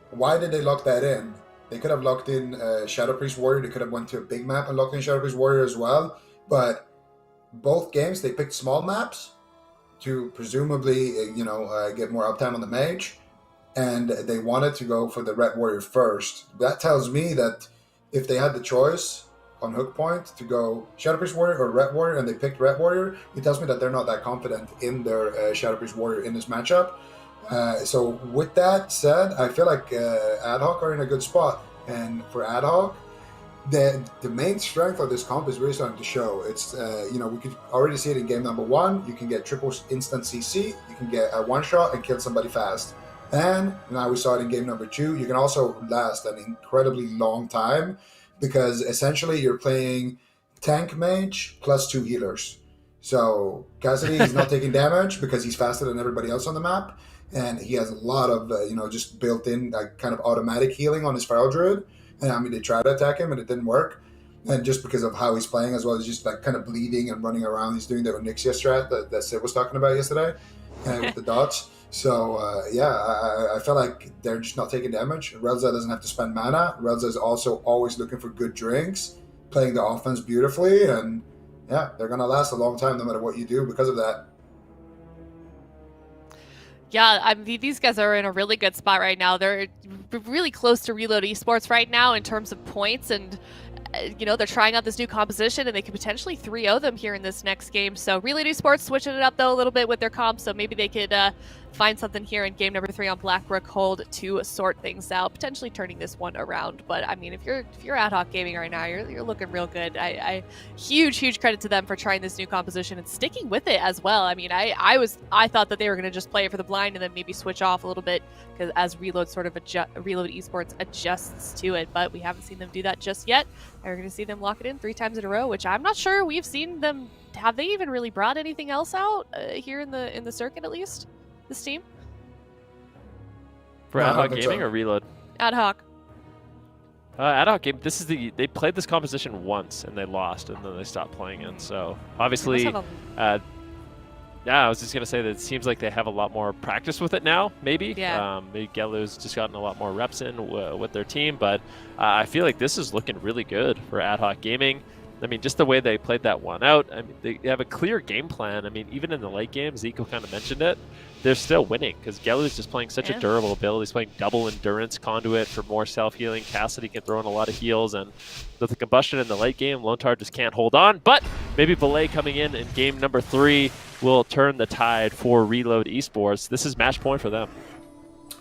Why did they lock that in? They could have locked in Shadow Priest Warrior. They could have went to a big map and locked in Shadow Priest Warrior as well. But both games, they picked small maps to presumably, get more uptime on the mage. And they wanted to go for the Ret Warrior first. That tells me that if they had the choice on hook point to go Shadow Priest Warrior or Ret Warrior, and they picked Ret Warrior, it tells me that they're not that confident in their Shadow Priest Warrior in this matchup. So with that said, I feel like Ad Hoc are in a good spot. And for Ad Hoc, the main strength of this comp is really starting to show. It's, we could already see it in game number 1. You can get triple instant CC. You can get a one-shot and kill somebody fast. And now we saw it in game number 2. You can also last an incredibly long time because essentially you're playing tank mage plus 2 healers. So Cassidy is not taking damage because he's faster than everybody else on the map. And he has a lot of, just built-in kind of automatic healing on his Feral Druid. And I mean, they tried to attack him and it didn't work. And just because of how he's playing as well as just kind of bleeding and running around. He's doing the Onyxia strat that Sid was talking about yesterday with the dots. So, I feel like they're just not taking damage. Relzah doesn't have to spend mana. Relzah is also always looking for good drinks, playing the offense beautifully. And, they're going to last a long time no matter what you do because of that. Yeah, I mean, these guys are in a really good spot right now. They're really close to Reload Esports right now in terms of points, and they're trying out this new composition, and they could potentially 3-0 them here in this next game. So Reload Esports switching it up, though, a little bit with their comp, so maybe they could find something here in game number 3 on Blackbrook Hold to sort things out, potentially turning this one around. But, I mean, if you're Ad Hoc Gaming right now, you're looking real good. I huge credit to them for trying this new composition and sticking with it as well. I mean, I thought that they were going to just play it for the blind and then maybe switch off a little bit because as Reload Reload Esports adjusts to it, but we haven't seen them do that just yet. We're going to see them lock it in 3 times in a row, which I'm not sure we've seen them. Have they even really brought anything else out here in the circuit, at least, this team? For No, I Ad don't Hoc think Gaming so. or Reload? Ad hoc. Ad Hoc Game. They played this composition once and they lost, and then they stopped playing it. So obviously, They must have yeah, I was just gonna say that it seems like they have a lot more practice with it now. Maybe. Yeah. Maybe Gelu's just gotten a lot more reps in with their team, but I feel like this is looking really good for Ad Hoc Gaming. I mean, just the way they played that one out. I mean, they have a clear game plan. I mean, even in the late game, Zico kind of mentioned it. They're still winning because Gelu's just playing such a durable build. He's playing double endurance conduit for more self-healing. Cassidy can throw in a lot of heals, and with the combustion in the late game, Lontar just can't hold on. But maybe Vilaye coming in game number 3 will turn the tide for Reload Esports. This is match point for them.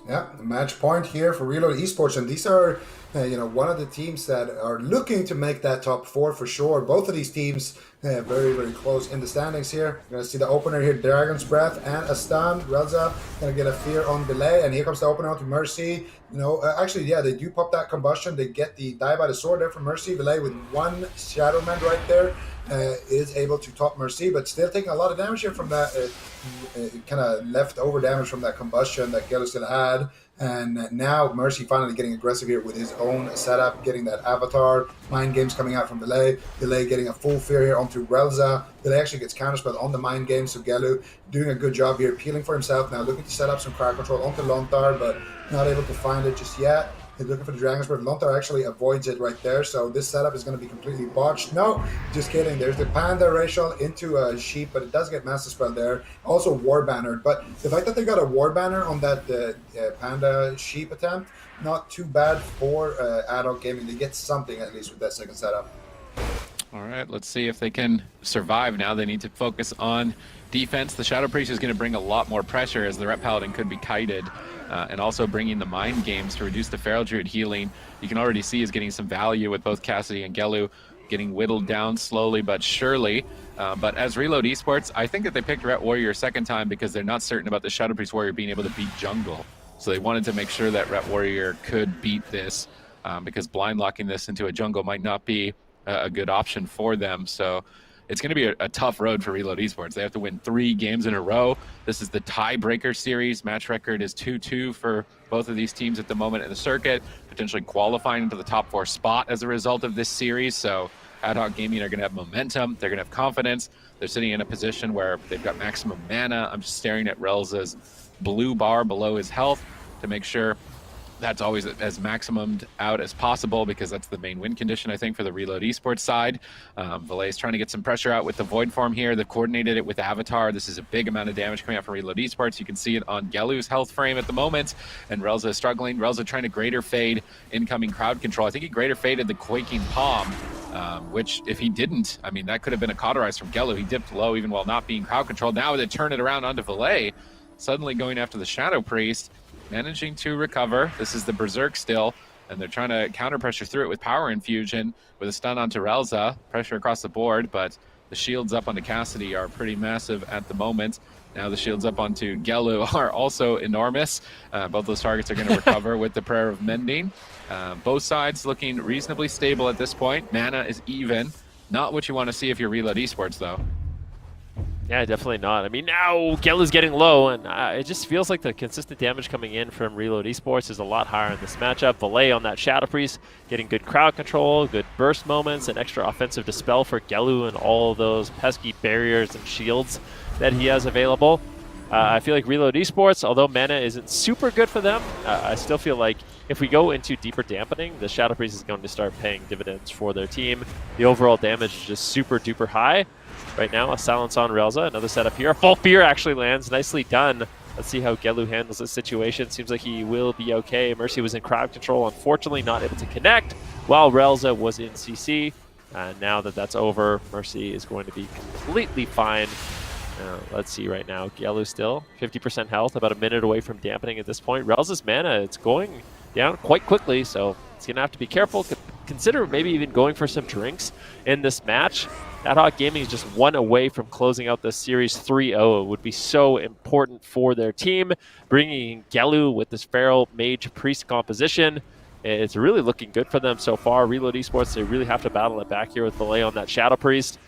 Yeah, match point here for Reload Esports, and these are one of the teams that are looking to make that top 4 for sure. Both of these teams very, very close in the standings here. You're going to see the opener here, Dragon's Breath and a stun. Relzah going to get a fear on Vilaye, and here comes the opener onto Mercy. Actually, yeah, they do pop that combustion. They get the die by the sword there from Mercy. Vilaye with one Shadowman right there is able to top Mercy, but still taking a lot of damage here from that kind of leftover damage from that combustion that Gelu still had. And now Mercy finally getting aggressive here with his own setup, getting that avatar. Mind games coming out from Vilaye. Vilaye getting a full fear here onto Relzah. Vilaye actually gets counterspelled on the mind games, so Gelu doing a good job here, peeling for himself now, looking to set up some crowd control onto Lontar, but not able to find it just yet. He's looking for the Dragon's Breath. Lontar actually avoids it right there, so this setup is going to be completely botched. No, just kidding. There's the Panda racial into a sheep, but it does get Master Spell there. Also War Bannered, but the fact that they got a War Banner on that Panda sheep attempt, not too bad for Ad Hoc Gaming. They get something at least with that second setup. All right, let's see if they can survive now. They need to focus on defense. The Shadow Priest is going to bring a lot more pressure as the Rep Paladin could be kited. And also bringing the Mind Games to reduce the Feral Druid healing. You can already see is getting some value with both Cassidy and Gelu getting whittled down slowly but surely. But as Reload Esports, I think that they picked Ret Warrior a second time because they're not certain about the Shadow Priest Warrior being able to beat jungle. So they wanted to make sure that Ret Warrior could beat this because blind locking this into a jungle might not be a good option for them. So it's going to be a tough road for Reload Esports. They have to win 3 games in a row. This is the tiebreaker series. Match record is 2-2 for both of these teams at the moment in the circuit, potentially qualifying into the top 4 spot as a result of this series. So Ad Hoc Gaming are going to have momentum. They're going to have confidence. They're sitting in a position where they've got maximum mana. I'm just staring at Relzah's blue bar below his health to make sure that's always as maximumed out as possible because that's the main win condition, I think, for the Reload Esports side. Vilaye is trying to get some pressure out with the Void Form here. They've coordinated it with Avatar. This is a big amount of damage coming out from Reload Esports. You can see it on Gelu's health frame at the moment, and Relzah is struggling. Relzah trying to greater fade incoming crowd control. I think he greater faded the Quaking Palm, which if he didn't, I mean, that could have been a cauterize from Gelu. He dipped low even while not being crowd controlled. Now they turn it around onto Vilaye, suddenly going after the Shadow Priest. Managing to recover. This is the Berserk still, and they're trying to counter pressure through it with Power Infusion with a stun onto Relzah. Pressure across the board, but the shields up onto Cassidy are pretty massive at the moment. Now the shields up onto Gelu are also enormous. Both those targets are going to recover with the Prayer of Mending. Both sides looking reasonably stable at this point. Mana is even. Not what you want to see if you're Reload Esports, though. Yeah, definitely not. I mean, now Gelu's getting low, and it just feels like the consistent damage coming in from Reload Esports is a lot higher in this matchup. Vilaye on that Shadow Priest, getting good crowd control, good burst moments, and extra offensive dispel for Gelu and all those pesky barriers and shields that he has available. I feel like Reload Esports, although mana isn't super good for them, I still feel like if we go into deeper dampening, the Shadow Priest is going to start paying dividends for their team. The overall damage is just super duper high. Right now, a silence on Relzah. Another setup here. A full fear actually lands. Nicely done. Let's see how Gelu handles this situation. Seems like he will be okay. Mercy was in crowd control. Unfortunately, not able to connect while Relzah was in CC. Now that that's over, Mercy is going to be completely fine. Let's see right now. Gelu still 50% health, about a minute away from dampening at this point. Relzah's mana, it's going down quite quickly, so it's going to have to be careful. Consider maybe even going for some drinks in this match. Ad Hoc Gaming is just 1 away from closing out this series 3-0. It would be so important for their team. Bringing in Gelu with this Feral Mage Priest composition, it's really looking good for them so far. Reload Esports, they really have to battle it back here with Vilaye on that Shadow Priest.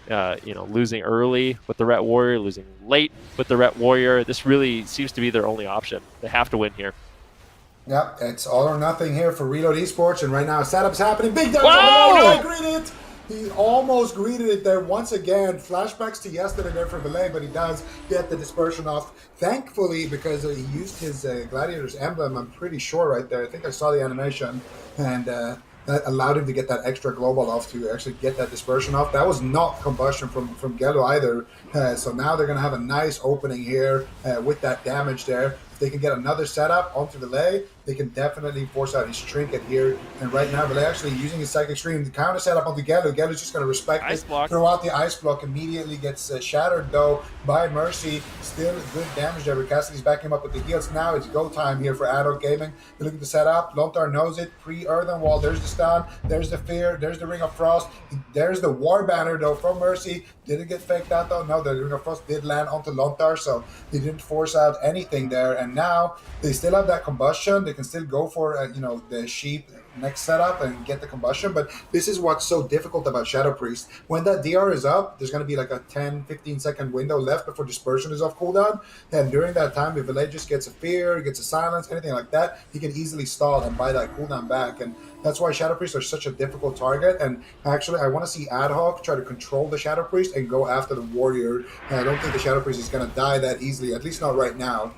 Losing early with the Ret Warrior, losing late with the Ret Warrior. This really seems to be their only option. They have to win here. Yep, it's all or nothing here for Reload Esports, and right now setup's happening. Big damage Whoa! on Vilaye, greeted it! He almost greeted it there once again. Flashbacks to yesterday there for Vilaye, but he does get the dispersion off. Thankfully, because he used his Gladiator's emblem, I'm pretty sure right there. I think I saw the animation, and that allowed him to get that extra global off to actually get that dispersion off. That was not combustion from Gelu either. So now they're going to have a nice opening here with that damage there. If they can get another setup onto Vilaye, they can definitely force out his trinket here. And right now, Vilaye actually using his Psychic Stream to counter setup onto Gelu. Gelu's just going to respect Ice it, block. throw out the ice block, immediately gets shattered though by Mercy. Still good damage there, but Cassidy's backing him up with the heals. Now it's go time here for Adult Gaming. They're looking to set up. Lontar knows it. Pre-Earthen Wall. There's the stun. There's the Fear. There's the Ring of Frost. There's the War Banner though from Mercy. Didn't get faked out though. No, the Ring of Frost did land onto Lontar, so they didn't force out anything there. And now they still have that combustion. They can still go for the sheep next setup and get the combustion, but this is what's so difficult about Shadow Priest. When that DR is up, there's going to be like a 10-15 second window left before dispersion is off cooldown, and during that time, if Vilaye just gets a fear, gets a silence, anything like that, he can easily stall and buy that cooldown back. And that's why Shadow Priests are such a difficult target. And actually, I want to see Adhoc try to control the Shadow Priest and go after the warrior. And I don't think the Shadow Priest is going to die that easily, at least not right now.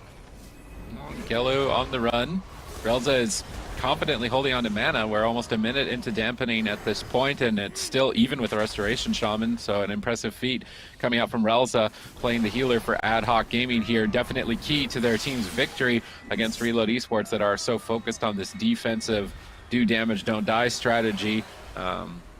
Gelu on the run. Relzah is confidently holding on to mana. We're almost a minute into dampening at this point, and it's still even with the Restoration Shaman, so an impressive feat coming out from Relzah, playing the healer for Adhoc Gaming here. Definitely key to their team's victory against Reload Esports that are so focused on this defensive do damage, don't die strategy.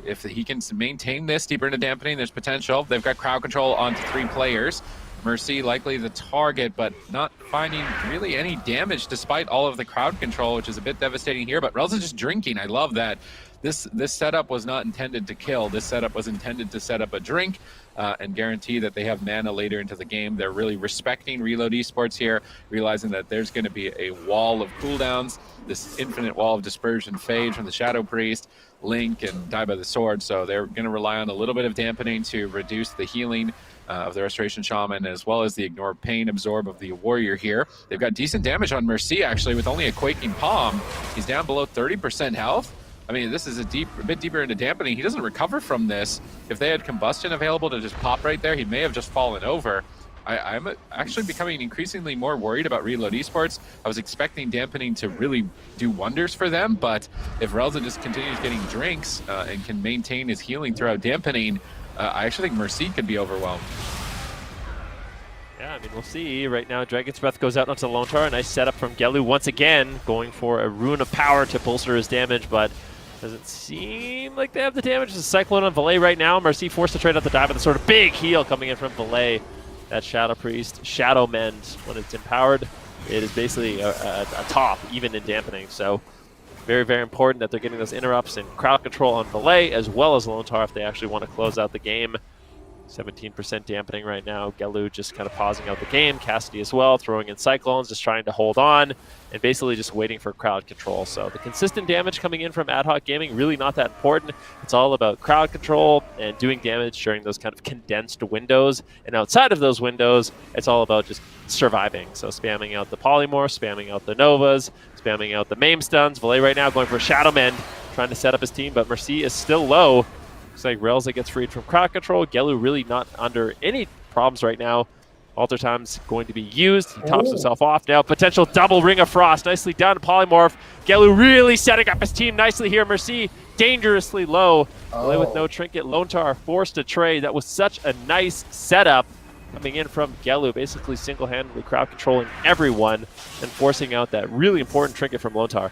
If he can maintain this deeper into dampening, there's potential. They've got crowd control onto 3 players. Mercy likely the target, but not finding really any damage despite all of the crowd control, which is a bit devastating here. But Relzah just drinking. I love that. This setup was not intended to kill. This setup was intended to set up a drink and guarantee that they have mana later into the game. They're really respecting Reload Esports here, realizing that there's going to be a wall of cooldowns, this infinite wall of dispersion fade from the Shadow Priest, Link, and Die by the Sword. So they're going to rely on a little bit of dampening to reduce the healing of the Restoration Shaman, as well as the Ignore Pain Absorb of the Warrior here. They've got decent damage on Mercy, actually, with only a Quaking Palm. He's down below 30% health. I mean, this is a bit deeper into dampening. He doesn't recover from this. If they had Combustion available to just pop right there, he may have just fallen over. I'm actually becoming increasingly more worried about Reload Esports. I was expecting dampening to really do wonders for them, but if Relzah just continues getting drinks and can maintain his healing throughout dampening, I actually think Mercy could be overwhelmed. Yeah, I mean, we'll see. Right now, Dragon's Breath goes out onto Lontar. A nice setup from Gelu once again, going for a Rune of Power to bolster his damage, but doesn't seem like they have the damage. There's a Cyclone on Vilaye right now. Mercy forced to trade out the dive with a sort of big heal coming in from Vilaye. That Shadow Priest, Shadow Mend, when it's empowered, it is basically a top, even in dampening. So very, very important that they're getting those interrupts and crowd control on Vilaye, as well as Lontar if they actually want to close out the game. 17% dampening right now. Gelu just kind of pausing out the game. Cassidy as well, throwing in Cyclones, just trying to hold on, and basically just waiting for crowd control. So the consistent damage coming in from Adhoc Gaming, really not that important. It's all about crowd control and doing damage during those kind of condensed windows. And outside of those windows, it's all about just surviving. So spamming out the Polymorph, spamming out the Novas, spamming out the Maim stuns. Vilaye right now going for Shadow Mend, trying to set up his team, but Mercy is still low. Looks like Relzah gets freed from crowd control. Gelu really not under any problems right now. Alter Time's going to be used. He tops himself off now. Potential double Ring of Frost. Nicely done. Polymorph. Gelu really setting up his team nicely here. Mercy dangerously low. Vilaye with no trinket. Lontar forced to trade. That was such a nice setup coming in from Gelu, basically single-handedly crowd controlling everyone and forcing out that really important trinket from Lontar.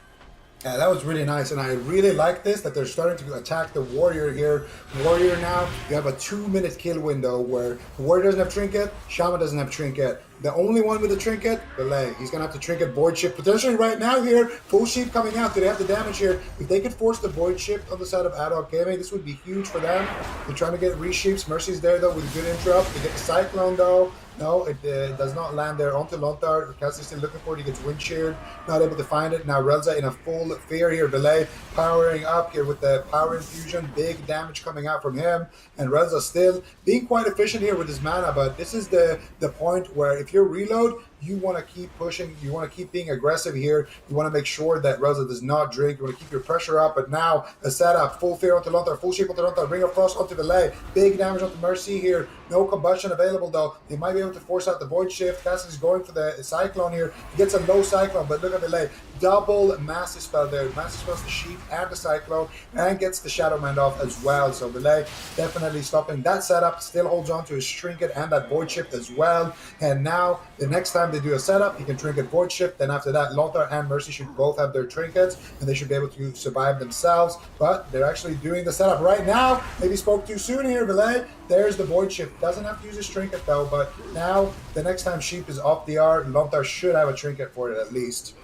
Yeah, that was really nice, and I really like this, that they're starting to attack the Warrior here. Warrior now, you have a 2-minute kill window where the Warrior doesn't have Trinket, Shaman doesn't have Trinket. The only one with a Trinket, Vilaye. He's going to have to Trinket Void Shift. Potentially right now here, full sheep coming out. Do they have the damage here? If they could force the Void Shift on the side of Adhoc Gaming, this would be huge for them. They're trying to get resheeps. Mercy's there, though, with a good interrupt. They get the Cyclone, though. No, it does not land there onto Lontar. Cassidy's still looking for it. He gets wind sheared. Not able to find it. Now Relzah in a full fear here. Vilaye powering up here with the power infusion. Big damage coming out from him. And Relzah still being quite efficient here with his mana. But this is the point where if you're Reload, you want to keep pushing. You want to keep being aggressive here. You want to make sure that Relzah does not drink. You want to keep your pressure up. But now the setup, full fear onto Lontar, full shape onto Lontar, Ring of Frost onto Vilaye. Big damage onto Merce here. No combustion available though. They might be able to force out the Void Shift. Cassidy's going for the Cyclone here. He gets a low Cyclone, but look at Vilaye. Double Massive Spell there. Massive Spells the Sheep and the Cyclone, and gets the Shadow Mend off as well. So Vilaye definitely stopping that setup. Still holds on to his Trinket and that Void Shift as well. And now the next time they do a setup, he can Trinket Void Shift. Then after that, Lontar and Mercy should both have their Trinkets, and they should be able to survive themselves. But they're actually doing the setup right now. Maybe spoke too soon here, Vilaye. There's the Void Shift. Doesn't have to use his Trinket though, but now the next time Sheep is off the R, Lontar should have a Trinket for it at least.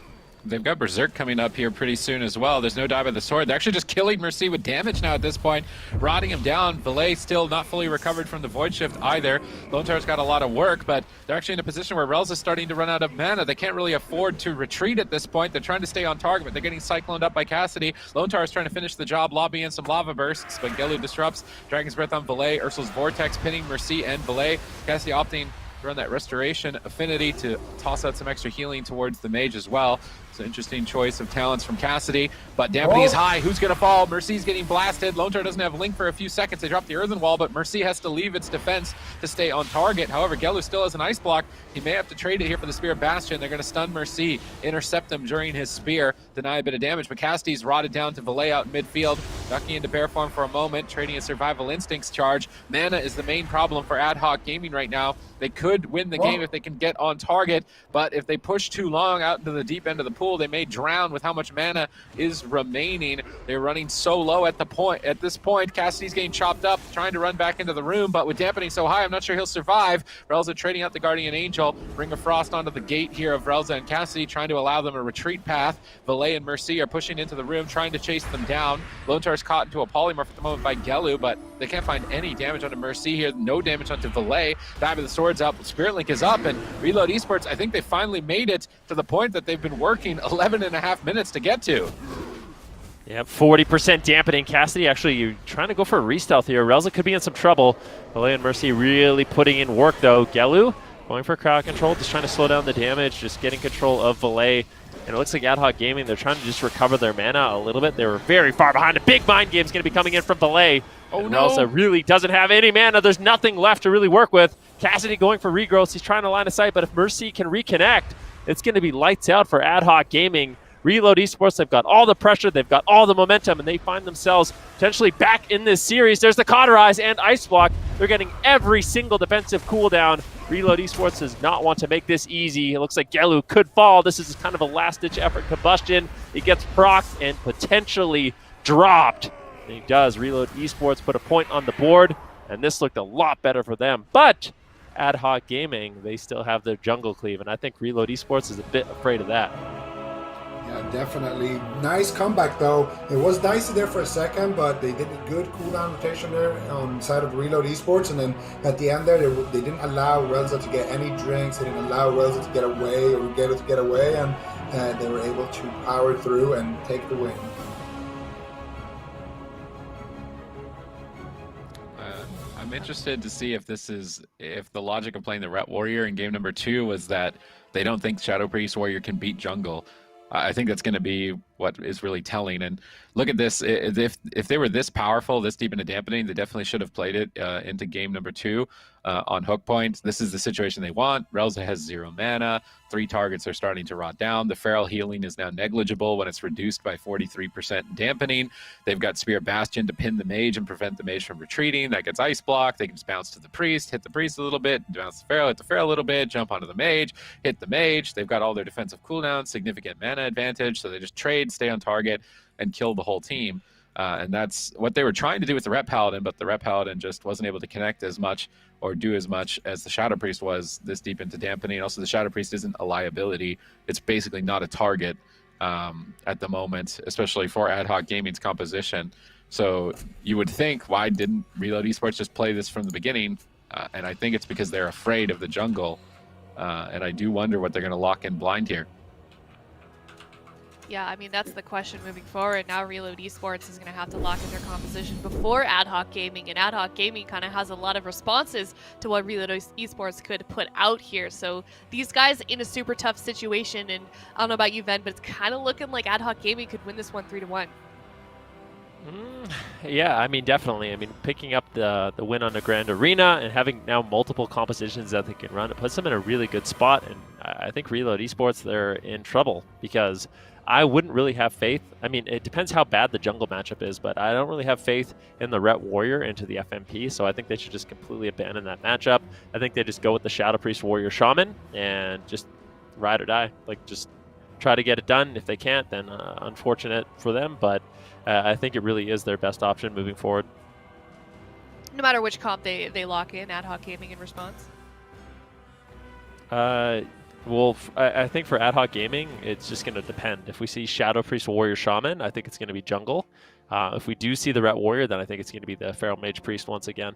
They've got Berserk coming up here pretty soon as well. There's no die by the sword. They're actually just killing Merce with damage now at this point, rotting him down. Vilaye still not fully recovered from the Void Shift either. Lontar's got a lot of work, but they're actually in a position where Relzah is starting to run out of mana. They can't really afford to retreat at this point. They're trying to stay on target, but they're getting cycloned up by Cassidy. Lontar is trying to finish the job, lobbying some lava bursts, but Gelu disrupts. Dragon's Breath on Vilaye. Ursul's Vortex pinning Merce and Vilaye. Cassidy opting to run that Restoration Affinity to toss out some extra healing towards the mage as well. It's an interesting choice of talents from Cassidy, but dampening is high. Who's going to fall? Mercy's getting blasted. Lontar doesn't have Link for a few seconds. They drop the Earthen Wall, but Mercy has to leave its defense to stay on target. However, Gelu still has an Ice Block. He may have to trade it here for the Spear of Bastion. They're going to stun Mercy, intercept him during his Spear, deny a bit of damage, but Cassidy's rotted down to Vilaye out in midfield, ducking into bear form for a moment, trading a Survival Instincts charge. Mana is the main problem for Ad Hoc Gaming right now. They could win the game if they can get on target, but if they push too long out into the deep end of the pool, they may drown with how much mana is remaining. They're running so low at this point. Cassidy's getting chopped up, trying to run back into the room, but with dampening so high, I'm not sure he'll survive. Relzah trading out the Guardian Angel, Ring of Frost onto the gate here of Relzah and Cassidy, trying to allow them a retreat path. Vilaye and Mercy are pushing into the room, trying to chase them down. Lontar's caught into a polymorph at the moment by Gelu, but they can't find any damage onto Mercy here. No damage onto Vilaye. Dive of the Sword's up. Spirit Link is up, and Reload Esports, I think they finally made it to the point that they've been working 11.5 minutes to get to. Yep, 40% dampening. Cassidy actually you're trying to go for a re-stealth here. Relzah could be in some trouble. Vilaye and Mercy really putting in work though. Gelu going for crowd control, just trying to slow down the damage, just getting control of Vilaye. And it looks like Ad Hoc Gaming, they're trying to just recover their mana a little bit. They were very far behind. A big mind game is going to be coming in from Vilaye. Oh no. Relzah really doesn't have any mana. There's nothing left to really work with. Cassidy going for regrowth. He's trying to line of sight, but if Mercy can reconnect, it's going to be lights out for Ad Hoc Gaming. Reload Esports, they've got all the pressure, they've got all the momentum, and they find themselves potentially back in this series. There's the Cauterize and Ice Block. They're getting every single defensive cooldown. Reload Esports does not want to make this easy. It looks like Gelu could fall. This is kind of a last-ditch effort combustion. It gets procced and potentially dropped. And he does. Reload Esports put a point on the board, and this looked a lot better for them. But Ad Hoc Gaming, they still have their jungle cleave, and I think Reload Esports is a bit afraid of that. Yeah, definitely. Nice comeback, though. It was dicey there for a second, but they did a good cooldown rotation there on the side of Reload Esports. And then at the end there, they didn't allow Relzah to get any drinks. They didn't allow Relzah to get away or Gelu to get away. And they were able to power through and take the win. I'm interested to see if the logic of playing the Ret Warrior in game number 2 was that they don't think Shadow Priest Warrior can beat jungle. I think that's going to be what is really telling. And look at this. If they were this powerful, this deep into dampening, they definitely should have played it into game number 2 on hook points. This is the situation they want. Relzah has 0 mana. 3 targets are starting to rot down. The feral healing is now negligible when it's reduced by 43% dampening. They've got Spear Bastion to pin the mage and prevent the mage from retreating. That gets Ice Block. They can just bounce to the priest, hit the priest a little bit, bounce the feral, hit the feral a little bit, jump onto the mage, hit the mage. They've got all their defensive cooldowns, significant mana advantage, so they just trade, stay on target, and kill the whole team. And that's what they were trying to do with the Ret Paladin, but the Ret Paladin just wasn't able to connect as much or do as much as the Shadow Priest was this deep into dampening. Also, the Shadow Priest isn't a liability. It's basically not a target at the moment, especially for Ad Hoc Gaming's composition. So you would think, why didn't Reload Esports just play this from the beginning? And I think it's because they're afraid of the jungle. And I do wonder what they're going to lock in blind here. Yeah, I mean, that's the question moving forward. Now Reload Esports is going to have to lock in their composition before Ad Hoc Gaming, and Ad Hoc Gaming kind of has a lot of responses to what Reload Esports could put out here. So these guys in a super tough situation, and I don't know about you, Ven, but it's kind of looking like Ad Hoc Gaming could win this one 3-1. Yeah, I mean, definitely. I mean, picking up the win on the Grand Arena and having now multiple compositions that they can run, it puts them in a really good spot. And I think Reload Esports, they're in trouble because I wouldn't really have faith. I mean, it depends how bad the jungle matchup is, but I don't really have faith in the Ret Warrior into the FMP, so I think they should just completely abandon that matchup. I think they just go with the Shadow Priest Warrior Shaman and just ride or die. Like, just try to get it done. If they can't, then unfortunate for them, but I think it really is their best option moving forward. No matter which comp they lock in, Ad Hoc Gaming in response? Well, I think for Ad Hoc Gaming, it's just going to depend. If we see Shadow Priest Warrior Shaman, I think it's going to be jungle. If we do see the Ret Warrior, then I think it's going to be the Feral Mage Priest once again.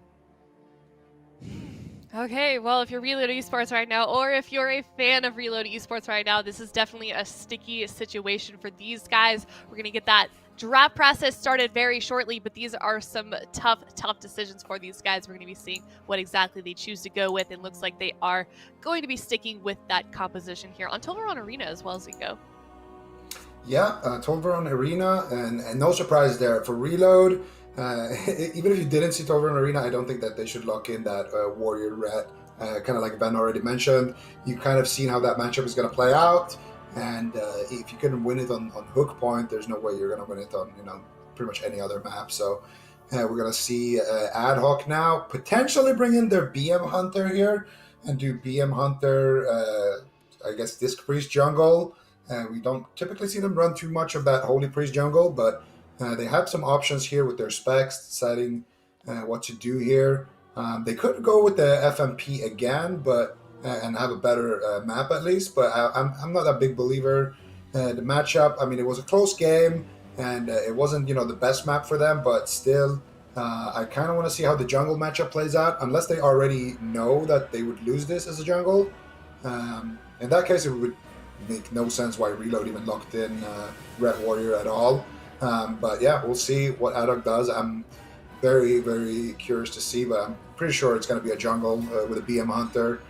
Okay, well, if you're Reload Esports right now, or if you're a fan of Reload Esports right now, this is definitely a sticky situation for these guys. We're going to get that draft process started very shortly, but these are some tough decisions for these guys. We're going to be seeing what exactly they choose to go with. It looks like they are going to be sticking with that composition here on Tolvaron Arena as well as we go. Yeah, Tolvaron Arena, and no surprise there for Reload. Even if you didn't see Tolvaron Arena, I don't think that they should lock in that Warrior Ret. Kind of like Ben already mentioned, you kind of seen how that matchup is going to play out. And if you couldn't win it on hook point, there's no way you're going to win it on pretty much any other map. So we're going to see Ad Hoc now potentially bring in their BM Hunter here and do BM Hunter, I guess, Disc Priest jungle. We don't typically see them run too much of that Holy Priest jungle, but they have some options here with their specs, deciding what to do here. They could go with the FMP again, but and have a better map at least, but I'm not a big believer. The matchup, I mean, it was a close game, and it wasn't, the best map for them, but still, I kind of want to see how the jungle matchup plays out, unless they already know that they would lose this as a jungle. In that case, it would make no sense why Reload even locked in Ret Warrior at all. But yeah, we'll see what Ad Hoc does. I'm very, very curious to see, but I'm pretty sure it's going to be a jungle with a BM Hunter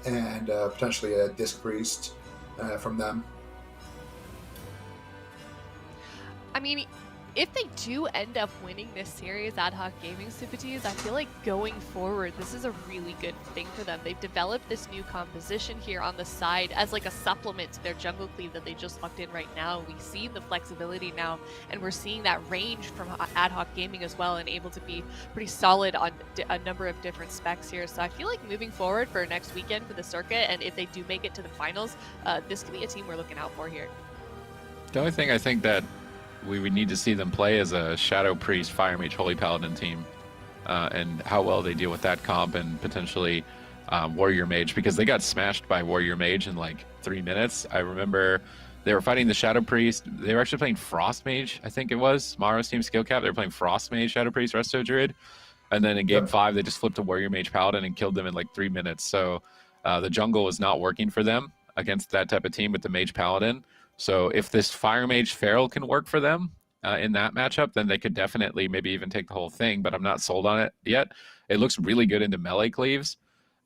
and potentially a Disc Priest from them. I mean, if they do end up winning this series, Ad Hoc Gaming Supatees, I feel like going forward, this is a really good thing for them. They've developed this new composition here on the side as like a supplement to their jungle cleave that they just locked in right now. We see the flexibility now, and we're seeing that range from Ad Hoc Gaming as well, and able to be pretty solid on a number of different specs here. So I feel like moving forward for next weekend for the circuit, and if they do make it to the finals, this could be a team we're looking out for here. The only thing I think that we would need to see them play as a Shadow Priest, Fire Mage, Holy Paladin team, and how well they deal with that comp, and potentially Warrior Mage, because they got smashed by Warrior Mage in like 3 minutes. I remember they were fighting the Shadow Priest. They were actually playing Frost Mage, I think it was, Maro's team skill cap. They were playing Frost Mage, Shadow Priest, Resto Druid. And then in game 5, they just flipped a Warrior Mage Paladin and killed them in like 3 minutes. So the jungle was not working for them against that type of team with the Mage Paladin. So if this Fire Mage Feral can work for them in that matchup, then they could definitely maybe even take the whole thing, but I'm not sold on it yet. It looks really good into melee cleaves,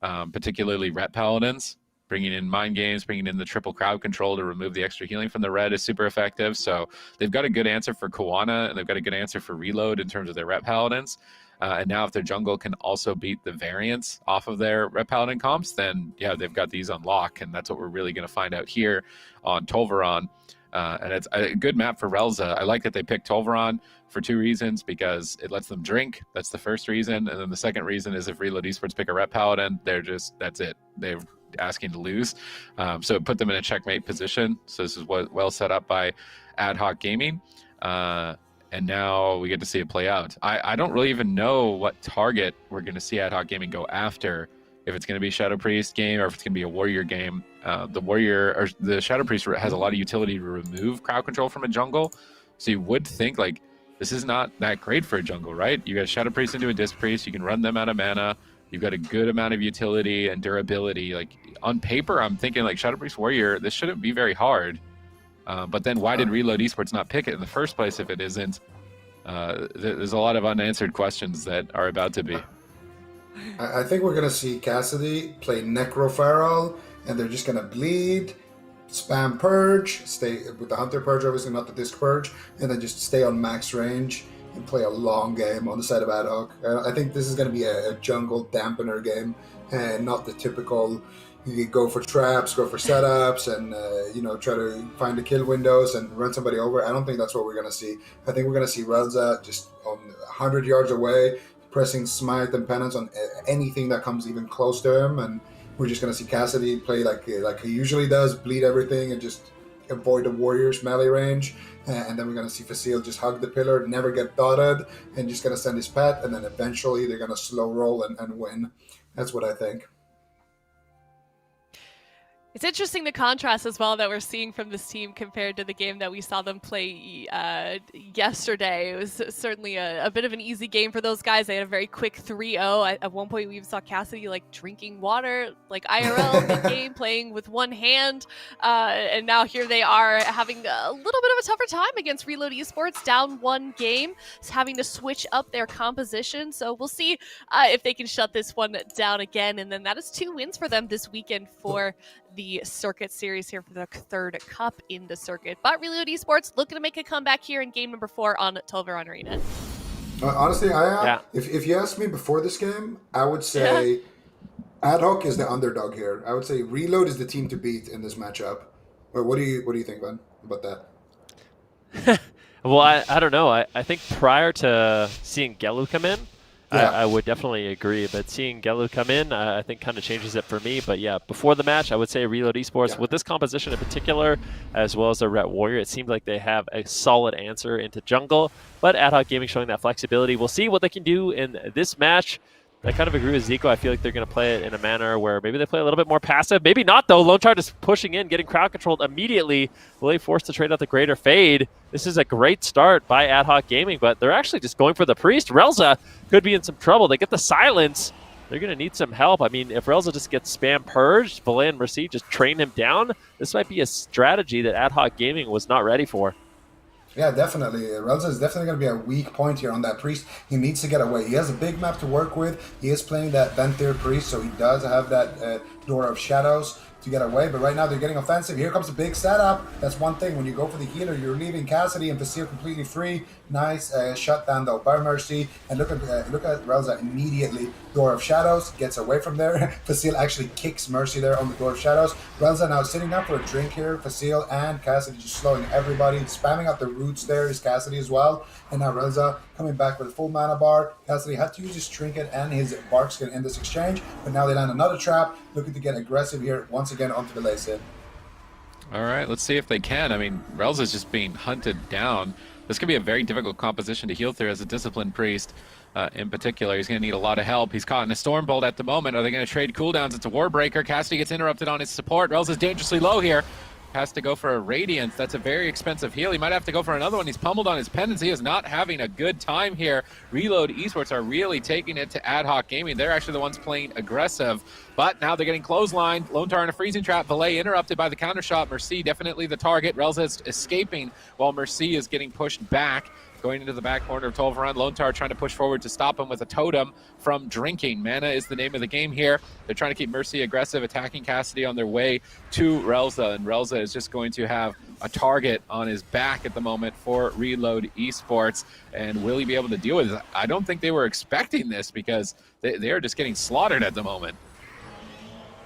particularly Ret Paladins. Bringing in Mind Games, bringing in the triple crowd control to remove the extra healing from the red is super effective. So they've got a good answer for Koana, and they've got a good answer for Reload in terms of their Ret Paladins. And now if their jungle can also beat the variants off of their Ret Paladin comps, then yeah, they've got these on lock, and that's what we're really going to find out here on Tolvaron. And it's a good map for Relzah. I like that they picked Tolvaron for 2 reasons, because it lets them drink. That's the first reason. And then the second reason is if Reload Esports pick a Ret Paladin, that's it. They're asking to lose. So it put them in a checkmate position. So this is well set up by Ad Hoc Gaming. And now we get to see it play out. I don't really even know what target we're going to see Ad Hoc Gaming go after. If it's going to be Shadow Priest game or if it's going to be a Warrior game. The Shadow Priest has a lot of utility to remove crowd control from a jungle. So you would think like this is not that great for a jungle, right? You got Shadow Priest into a Disc Priest. You can run them out of mana. You've got a good amount of utility and durability. Like on paper, I'm thinking like Shadow Priest Warrior, this shouldn't be very hard. But then why did Reload Esports not pick it in the first place if it isn't? There's a lot of unanswered questions that are about to be. I think we're going to see Cassidy play Necroferal, and they're just going to bleed, spam Purge, stay with the Hunter Purge, obviously not the Disc Purge, and then just stay on max range and play a long game on the side of Ad Hoc. I think this is going to be a jungle dampener game, and not the typical you go for traps, go for setups, and try to find the kill windows and run somebody over. I don't think that's what we're going to see. I think we're going to see Relzah just on 100 yards away, pressing Smite and Penance on anything that comes even close to him, and we're just going to see Cassidy play like he usually does, bleed everything and just avoid the Warriors melee range, and then we're going to see Facile just hug the pillar, never get dotted, and just going to send his pet, and then eventually they're going to slow roll and win. That's what I think. It's interesting the contrast as well that we're seeing from this team compared to the game that we saw them play yesterday. It was certainly a bit of an easy game for those guys. They had a very quick 3-0. At one point, we even saw Cassidy like drinking water, like IRL mid-game, playing with one hand. And now here they are having a little bit of a tougher time against Reload Esports, down one game, having to switch up their composition. So we'll see if they can shut this one down again. And then that is 2 wins for them this weekend for the Circuit Series here for the third cup in the circuit. But Reload Esports looking to make a comeback here in game number 4 on Tolvaron Arena. Honestly, if you asked me before this game, I would say Ad Hoc is the underdog here. I would say Reload is the team to beat in this matchup. But what do you think, Ben, about that? Well, I don't know. I think prior to seeing Gelu come in, I would definitely agree, but seeing Gelu come in, I think kind of changes it for me. But yeah, before the match, I would say Reload Esports, with this composition in particular, as well as the Ret Warrior, it seems like they have a solid answer into jungle. But Ad Hoc Gaming showing that flexibility. We'll see what they can do in this match. I kind of agree with Zico. I feel like they're going to play it in a manner where maybe they play a little bit more passive. Maybe not, though. Lontar just pushing in, getting crowd controlled immediately. Vilaye forced to trade out the Greater Fade. This is a great start by Ad Hoc Gaming, but they're actually just going for the Priest. Relzah could be in some trouble. They get the silence. They're going to need some help. I mean, if Relzah just gets spam purged, Vilaye and Merce just train him down, this might be a strategy that Ad Hoc Gaming was not ready for. Yeah, definitely. Relzah is definitely going to be a weak point here on that Priest. He needs to get away. He has a big map to work with. He is playing that Ventir Priest, so he does have that Door of Shadows to get away. But right now they're getting offensive. Here comes a big setup. That's one thing. When you go for the healer, you're leaving Cassidy and Facile completely free. Nice shutdown though by Mercy. And look at Relzah immediately. Door of Shadows gets away from there. Facile actually kicks Mercy there on the Door of Shadows. Relzah now sitting down for a drink here. Facile and Cassidy just slowing everybody. Spamming out the roots there is Cassidy as well. And now Relzah coming back with a full mana bar. Cassidy had to use his trinket and his bark skin in this exchange. But now they land another trap. Looking to get aggressive here once again onto the Vilaye Sid. All right, let's see if they can. I mean, Relzah is just being hunted down. This could be a very difficult composition to heal through as a Disciplined Priest. In particular, he's going to need a lot of help. He's caught in a Stormbolt at the moment. Are they going to trade cooldowns? It's a Warbreaker. Cassidy gets interrupted on his support. Relzah's dangerously low here. Has to go for a Radiance. That's a very expensive heal. He might have to go for another one. He's pummeled on his pendants. He is not having a good time here. Reload Esports are really taking it to Ad Hoc Gaming. They're actually the ones playing aggressive, but now they're getting clotheslined. Lontar in a freezing trap. Vilaye interrupted by the counter shot. Merce definitely the target. Relzah is escaping while Merce is getting pushed back. Going into the back corner of Tolvaron. Lontar trying to push forward to stop him with a totem from drinking. Mana is the name of the game here. They're trying to keep Merce aggressive, attacking Cassidy on their way to Relzah. And Relzah is just going to have a target on his back at the moment for Reload Esports. And will he be able to deal with it? I don't think they were expecting this because they are just getting slaughtered at the moment.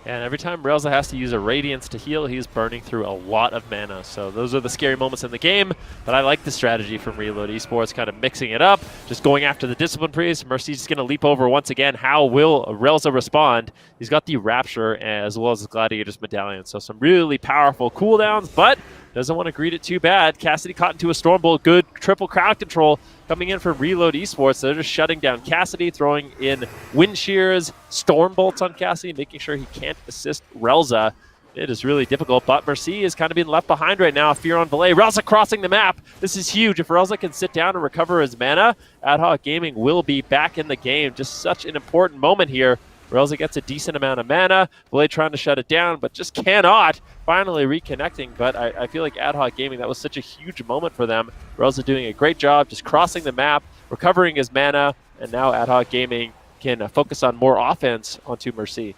And every time Relzah has to use a Radiance to heal, he's burning through a lot of mana. So those are the scary moments in the game. But I like the strategy from Reload Esports, kind of mixing it up, just going after the Discipline Priest. Mercy's just going to leap over once again. How will Relzah respond? He's got the Rapture as well as the Gladiator's Medallion. So some really powerful cooldowns, but doesn't want to greet it too bad. Cassidy caught into a Stormbolt. Good triple crowd control coming in from Reload Esports. They're just shutting down Cassidy, throwing in Wind Shears, Stormbolts on Cassidy, making sure he can't assist Relzah. It is really difficult, but Merce is kind of being left behind right now. Fear on Vilaye. Relzah crossing the map. This is huge. If Relzah can sit down and recover his mana, Ad Hoc Gaming will be back in the game. Just such an important moment here Relzah gets a decent amount of mana. Vilaye trying to shut it down, but just cannot. Finally reconnecting, but I feel like Ad Hoc Gaming, that was such a huge moment for them. Relzah doing a great job just crossing the map, recovering his mana, and now Ad Hoc Gaming can focus on more offense onto Merce.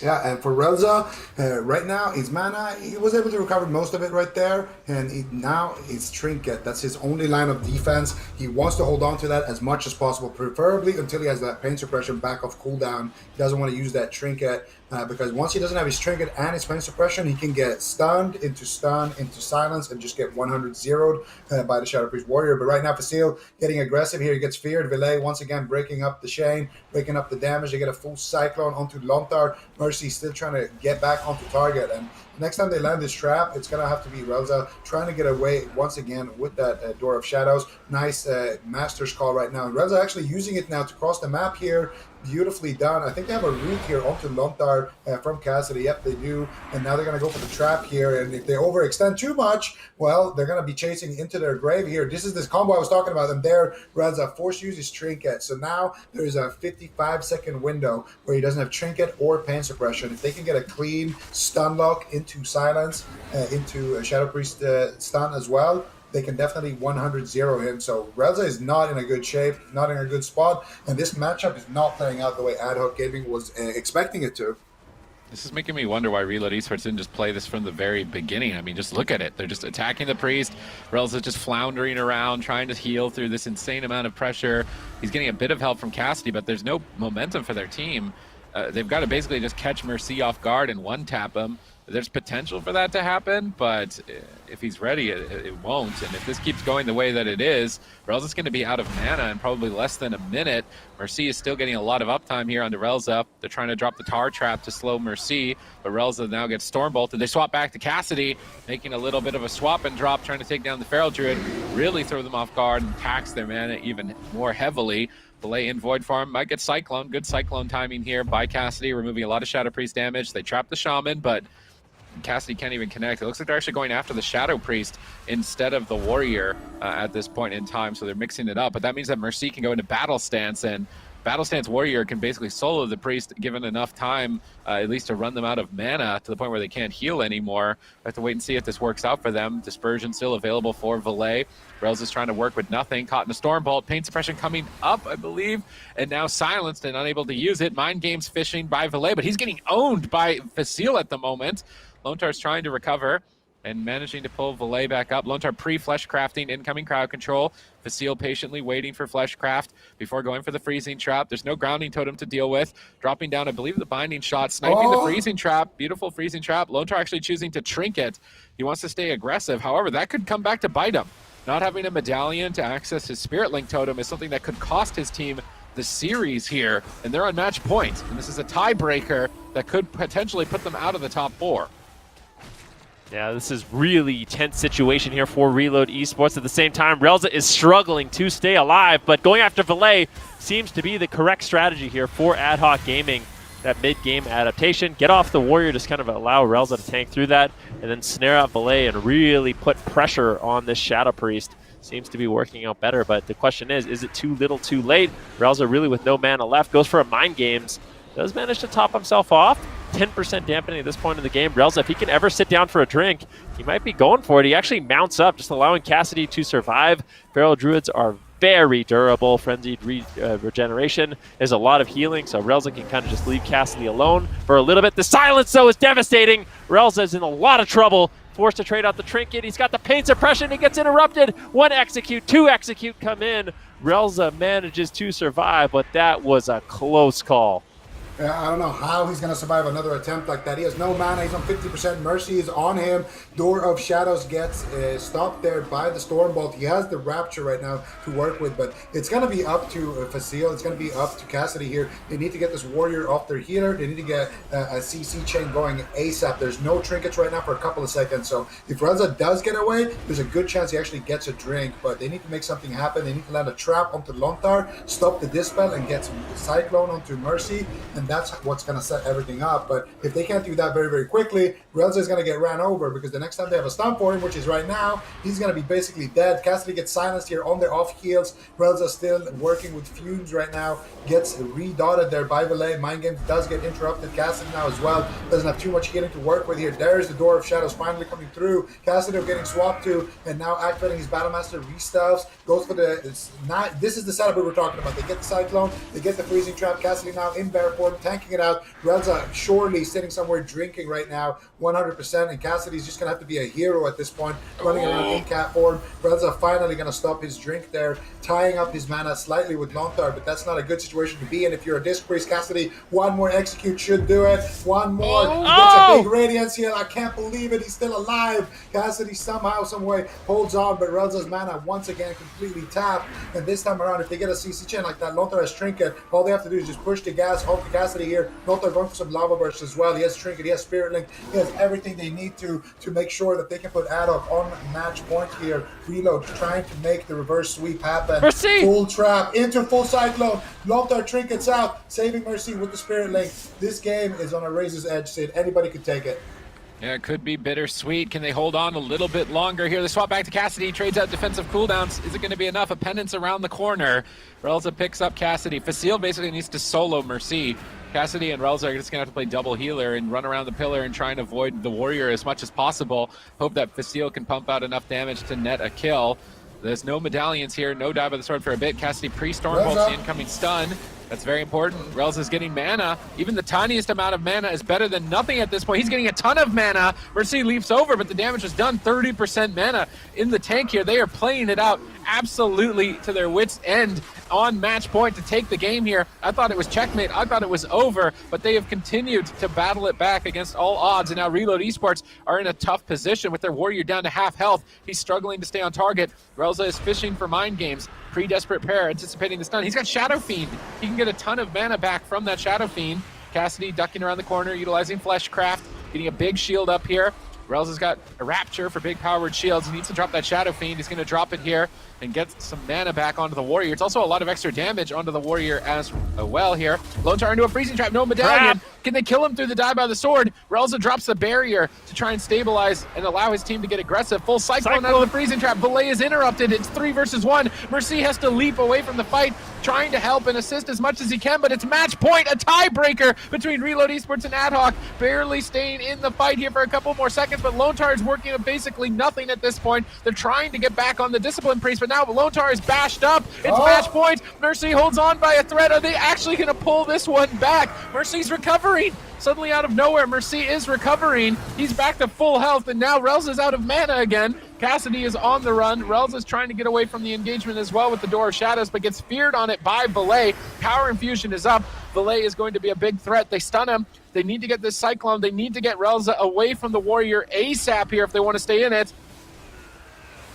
Yeah, and for Relzah, right now, his mana, he was able to recover most of it right there, and now his Trinket. That's his only line of defense. He wants to hold on to that as much as possible, preferably until he has that pain suppression back off cooldown. He doesn't want to use that Trinket, because once he doesn't have his Trinket and his pain suppression, he can get stunned into silence, and just get 100-0'd by the Shadow Priest Warrior. But right now, Facile getting aggressive here. He gets feared. Vilaye once again breaking up the chain, breaking up the damage. They get a full Cyclone onto Lontar. Merce still trying to get back onto target, and next time they land this trap, it's going to have to be Relzah trying to get away once again with that Door of Shadows. Nice Master's Call right now. And Relzah actually using it now to cross the map here. Beautifully done. I think they have a route here onto Lontar from Cassidy. Yep, they do. And now they're going to go for the trap here. And if they overextend too much, well, they're going to be chasing into their grave here. This is this combo I was talking about. And there, Relzah forced uses Trinket. So now there's a 55-second window where he doesn't have Trinket or Pain Suppression. If they can get a clean stun lock into silence, into a Shadow Priest stun as well, they can definitely 100-0 him. So Relzah is not in a good shape, not in a good spot, and this matchup is not playing out the way Ad Hoc Gaming was expecting it to. This is making me wonder why Reload Esports didn't just play this from the very beginning. I mean, just look at it. They're just attacking the Priest. Relzah just floundering around, trying to heal through this insane amount of pressure. He's getting a bit of help from Cassidy, but there's no momentum for their team. They've got to basically just catch Merce off guard and one-tap him. There's potential for that to happen, but if he's ready, it won't. And if this keeps going the way that it is, Relzah's going to be out of mana in probably less than a minute. Merce is still getting a lot of uptime here onto Relzah. They're trying to drop the Tar Trap to slow Merce, but Relzah now gets Storm Bolted. They swap back to Cassidy, making a little bit of a swap and drop, trying to take down the Feral Druid, really throw them off guard and tax their mana even more heavily. Vilaye in Void Farm might get Cyclone. Good Cyclone timing here by Cassidy, removing a lot of Shadow Priest damage. They trap the Shaman, but Cassidy can't even connect. It looks like they're actually going after the Shadow Priest instead of the Warrior at this point in time, so they're mixing it up. But that means that Merce can go into Battle Stance, and Battle Stance Warrior can basically solo the Priest given enough time, at least to run them out of mana to the point where they can't heal anymore. We have to wait and see if this works out for them. Dispersion still available for Vilaye. Relzah's trying to work with nothing. Caught in a Storm Bolt. Pain Suppression coming up, I believe, and now silenced and unable to use it. Mind Games fishing by Vilaye, but he's getting owned by Facile at the moment. Lontar's trying to recover and managing to pull Vilaye back up. Lontar pre-flesh crafting, incoming crowd control. Facile patiently waiting for fleshcraft before going for the freezing trap. There's no grounding totem to deal with. Dropping down, I believe, the binding shot, sniping the freezing trap. Beautiful freezing trap. Lontar actually choosing to Trinket. He wants to stay aggressive. However, that could come back to bite him. Not having a medallion to access his Spirit Link totem is something that could cost his team the series here, and they're on match point. And this is a tiebreaker that could potentially put them out of the top 4. Yeah, this is really tense situation here for Reload Esports. At the same time, Relzah is struggling to stay alive, but going after Vilaye seems to be the correct strategy here for Ad Hoc Gaming. That mid-game adaptation, get off the Warrior, just kind of allow Relzah to tank through that, and then snare out Vilaye and really put pressure on this Shadow Priest. Seems to be working out better, but the question is it too little too late? Relzah really with no mana left, goes for a Mind Games, does manage to top himself off. 10% dampening at this point in the game. Relzah, if he can ever sit down for a drink, he might be going for it. He actually mounts up, just allowing Cassidy to survive. Feral Druids are very durable. Frenzied regeneration. There's a lot of healing, so Relzah can kind of just leave Cassidy alone for a little bit. The silence, though, is devastating. Relzah is in a lot of trouble. Forced to trade out the Trinket. He's got the Pain Suppression. He gets interrupted. 1 execute, 2 execute come in. Relzah manages to survive, but that was a close call. I don't know how he's going to survive another attempt like that. He has no mana. He's on 50%. Merce is on him. Door of Shadows gets stopped there by the Storm Bolt. He has the Rapture right now to work with, but it's going to be up to Facile. It's going to be up to Cassidy here. They need to get this Warrior off their healer. They need to get a CC chain going ASAP. There's no trinkets right now for a couple of seconds, so if Relzah does get away, there's a good chance he actually gets a drink, but they need to make something happen. They need to land a trap onto Lontar, stop the Dispel, and get some Cyclone onto Merce, and that's what's going to set everything up. But if they can't do that very, very quickly, Relzah is going to get ran over, because the next time they have a stun for him, which is right now, he's going to be basically dead. Cassidy gets silenced here on their off heels. Relzah still working with fumes right now, gets redotted there by Vilaye. Mind Games does get interrupted. Cassidy now as well doesn't have too much healing to work with here. There's the Door of Shadows finally coming through. Cassidy getting swapped to, and now activating his Battlemaster restuffs, goes for the, this is the setup we were talking about. They get the Cyclone, they get the Freezing Trap. Cassidy now in bear form, tanking it out. Relzah surely sitting somewhere drinking right now, 100%, and Cassidy's just going to have to be a hero at this point, running around in cat form. Relzah finally going to stop his drink there, tying up his mana slightly with Lontar, but that's not a good situation to be in if you're a Disc Priest. Cassidy, one more execute should do it. One more. He gets a big Radiance heal. I can't believe it. He's still alive. Cassidy somehow, some way holds on, but Relzah's mana once again completely tapped. And this time around, if they get a CC chain like that, Lontar has Trinket. All they have to do is just push the gas off the Cassidy here. Lontar going for some Lava Burst as well. He has Trinket, he has Spirit Link, he has everything they need to make sure that they can put Adhoc on match point here. Reload, trying to make the reverse sweep happen. Mercy! Full trap into full Cyclone. Lontar Trinkets out, saving Mercy with the Spirit Link. This game is on a razor's edge, Sid. Anybody could take it. Yeah, it could be bittersweet. Can they hold on a little bit longer here? They swap back to Cassidy, trades out defensive cooldowns. Is it going to be enough? A penance around the corner. Relzah picks up Cassidy. Facile basically needs to solo Mercy. Cassidy and Relzah are just going to have to play double healer and run around the pillar and try and avoid the warrior as much as possible. Hope that Facile can pump out enough damage to net a kill. There's no medallions here, no die by the sword for a bit. Cassidy pre-storm holds the incoming stun. That's very important. Relzah's getting mana. Even the tiniest amount of mana is better than nothing at this point. He's getting a ton of mana. Mercy leaps over, but the damage is done. 30% mana in the tank here. They are playing it out absolutely to their wits' end on match point to take the game here. I thought it was checkmate. I thought it was over, but they have continued to battle it back against all odds, and now Reload Esports are in a tough position with their warrior down to half health. He's struggling to stay on target. Relzah is fishing for mind games. Pre-desperate pair, anticipating the stun. He's got Shadow Fiend. He can get a ton of mana back from that Shadow Fiend. Cassidy ducking around the corner, utilizing Fleshcraft, getting a big shield up here. Relzah's got a Rapture for big powered shields. He needs to drop that Shadow Fiend. He's going to drop it here and get some mana back onto the warrior. It's also a lot of extra damage onto the warrior as well here. Lontar into a freezing trap, no medallion. Can they kill him through the die by the sword? Relzah drops the barrier to try and stabilize and allow his team to get aggressive. Full cyclone out of the freezing trap. Vilaye is interrupted. It's 3 versus 1. Mercy has to leap away from the fight, trying to help and assist as much as he can, but it's match point, a tiebreaker between Reload Esports and Adhoc, barely staying in the fight here for a couple more seconds, but Lontar is working with basically nothing at this point. They're trying to get back on the Discipline Priest, but now Lontar is bashed up. It's match point. Mercy holds on by a thread. Are they actually going to pull this one back? Mercy's recovering. Suddenly out of nowhere, Mercy is recovering. He's back to full health, and now Relzah's out of mana again. Cassidy is on the run. Relzah's trying to get away from the engagement as well with the Door of Shadows, but gets feared on it by Vilaye. Power Infusion is up. Vilaye is going to be a big threat. They stun him. They need to get this Cyclone. They need to get Relzah away from the warrior ASAP here if they want to stay in it.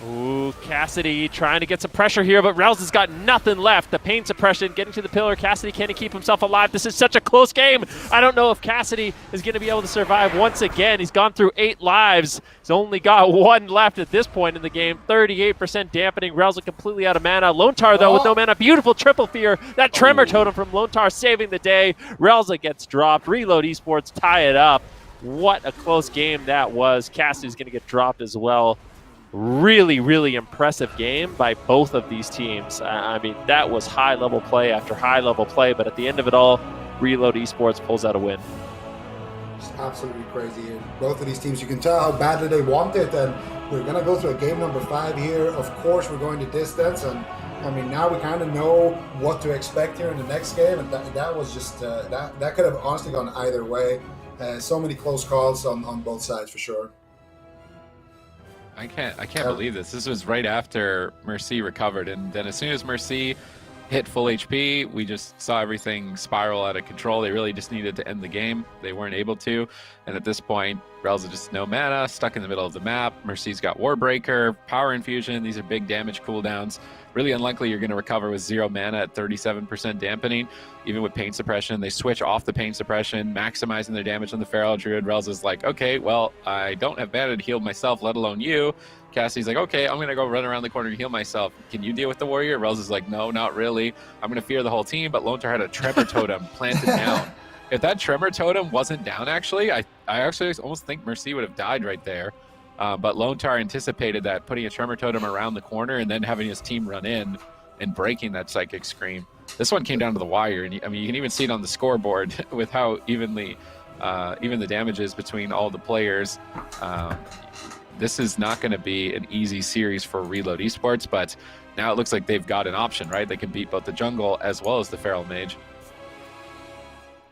Ooh, Cassidy trying to get some pressure here, but Relzah's got nothing left. The pain suppression, getting to the pillar. Cassidy, can he keep himself alive? This is such a close game. I don't know if Cassidy is going to be able to survive once again. He's gone through 8 lives. He's only got 1 left at this point in the game. 38% dampening. Relzah completely out of mana. Lontar, though, with no mana. Beautiful triple fear. That Tremor Totem from Lontar saving the day. Relzah gets dropped. Reload Esports tie it up. What a close game that was. Cassidy's going to get dropped as well. Really, really impressive game by both of these teams. I mean, that was high-level play after high-level play, but at the end of it all, Reload Esports pulls out a win. It's absolutely crazy. Both of these teams, you can tell how badly they want it, and we're going to go through a game number 5 here. Of course, we're going to distance, and I mean, now we kind of know what to expect here in the next game, and that was just, that could have honestly gone either way. So many close calls on both sides, for sure. I can't believe this. This was right after Mercy recovered, and then as soon as Mercy hit full HP, we just saw everything spiral out of control. They really just needed to end the game. They weren't able to, and at this point, Relzah just no mana, stuck in the middle of the map. Mercy's got Warbreaker, Power Infusion. These are big damage cooldowns. Really unlikely you're going to recover with 0 mana at 37% dampening. Even with Pain Suppression, they switch off the Pain Suppression, maximizing their damage on the Feral Druid. Relzah's like, okay, well, I don't have mana to heal myself, let alone you. Cassidy's like, okay, I'm going to go run around the corner and heal myself. Can you deal with the warrior? Relzah's like, no, not really. I'm going to fear the whole team, but Lontar had a Tremor Totem planted down. If that tremor totem wasn't down, actually, I actually almost think Merce would have died right there. But Lontar anticipated that, putting a tremor totem around the corner and then having his team run in and breaking that Psychic Scream. This one came down to the wire, and I mean, you can even see it on the scoreboard with how evenly even the damage is between all the players. This is not going to be an easy series for Reload Esports, but now it looks like they've got an option, right? They can beat both the jungle as well as the Feral Mage.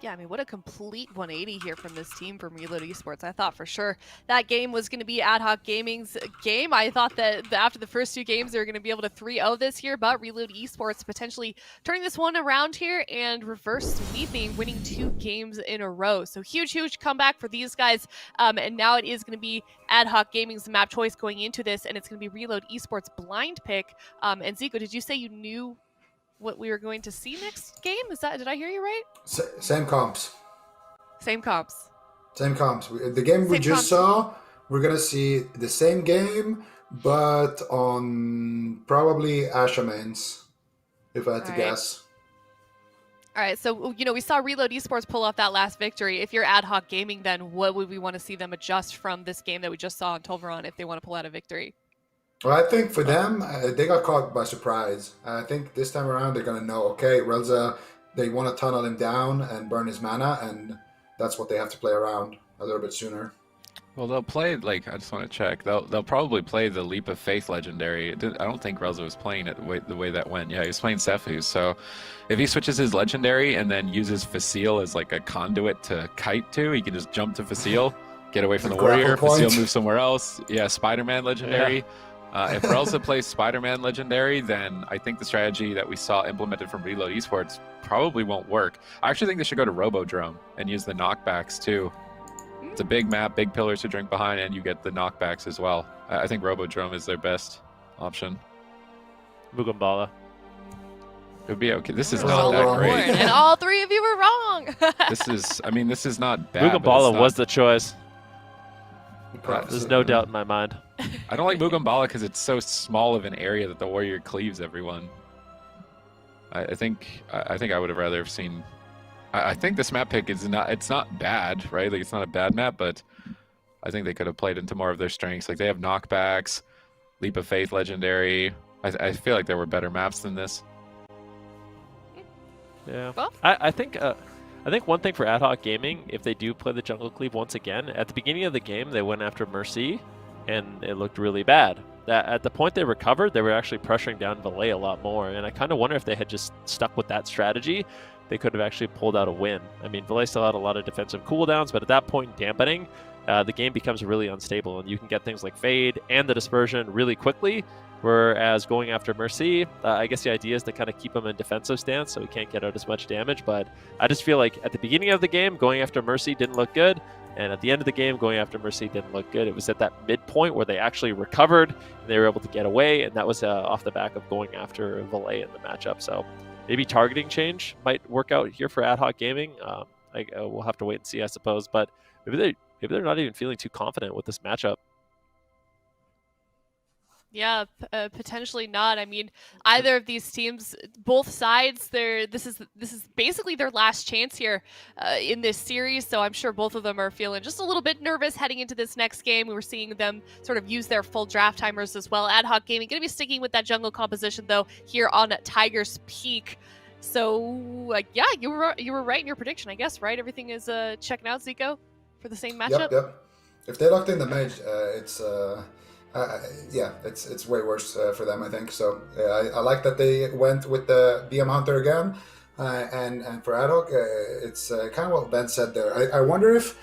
Yeah, I mean, what a complete 180 here from this team from Reload Esports. I thought for sure that game was going to be Ad Hoc Gaming's game. I thought that after the first 2 games, they were going to be able to 3-0 this here, but Reload Esports potentially turning this one around here and reverse sweeping, winning 2 games in a row. So huge comeback for these guys. And now it is going to be Ad Hoc Gaming's map choice going into this, and it's going to be Reload Esports blind pick. And Zico, did you say you knew what we were going to see next game? Did I hear you right? Same comps. Same comps. Same comps. The game we just saw, we're going to see the same game, but on probably Asha mains, if I had to guess. All right, so, we saw Reload Esports pull off that last victory. If you're Ad Hoc Gaming, then what would we want to see them adjust from this game that we just saw on Tolvaron if they want to pull out a victory? Well, I think for them, they got caught by surprise. I think this time around they're going to know, okay, Relzah, they want to tunnel him down and burn his mana, and that's what they have to play around a little bit sooner. Well, they'll play, I just want to check. They'll probably play the Leap of Faith legendary. I don't think Relzah was playing it the way that went. Yeah, he was playing Sephu. So if he switches his legendary and then uses Facile as like a conduit to kite to, he can just jump to Facile, get away from the warrior. Facile moves somewhere else. Yeah, Spider-Man legendary. Yeah. If Relzah plays Spider-Man Legendary, then I think the strategy that we saw implemented from Reload Esports probably won't work. I actually think they should go to Robodrome and use the knockbacks too. It's a big map, big pillars to drink behind, and you get the knockbacks as well. I think Robodrome is their best option. Mugambala. It would be okay. This is not that great. And all 3 of you were wrong. This is not bad. Mugambala was the choice. There's no doubt in my mind. I don't like Mugambala because it's so small of an area that the warrior cleaves everyone. I think I would have rather have seen. I think this map pick is not bad, right? Like, it's not a bad map, but I think they could have played into more of their strengths. Like, they have knockbacks, Leap of Faith legendary. I feel like there were better maps than this. Yeah, well, I think one thing for Ad Hoc Gaming, if they do play the jungle cleave once again, at the beginning of the game they went after Merce, and it looked really bad. That at the point they recovered, they were actually pressuring down Vilaye a lot more, and I kind of wonder if they had just stuck with that strategy, they could have actually pulled out a win. I mean, Vilaye still had a lot of defensive cooldowns, but at that point, dampening, the game becomes really unstable, and you can get things like Fade and the Dispersion really quickly, whereas going after Merce, I guess the idea is to kind of keep him in defensive stance so he can't get out as much damage, but I just feel like at the beginning of the game, going after Merce didn't look good, and at the end of the game, going after Merce didn't look good. It was at that midpoint where they actually recovered, and they were able to get away, and that was off the back of going after Vilaye in the matchup, so maybe targeting change might work out here for Ad Hoc Gaming. We'll have to wait and see, I suppose, but maybe they're not even feeling too confident with this matchup. Yeah, potentially not. I mean, either of these teams, both sides, this is basically their last chance here in this series. So I'm sure both of them are feeling just a little bit nervous heading into this next game. We were seeing them sort of use their full draft timers as well. Ad Hoc Gaming going to be sticking with that jungle composition though here on Tiger's Peak. So yeah, you were right in your prediction, I guess. Right, everything is checking out, Zico, for the same matchup. Yep. If they locked in the mage, it's. Yeah, it's way worse for them, I think. So I like that they went with the BM Hunter again, and for Ad Hoc, it's kind of what Ben said there. I wonder if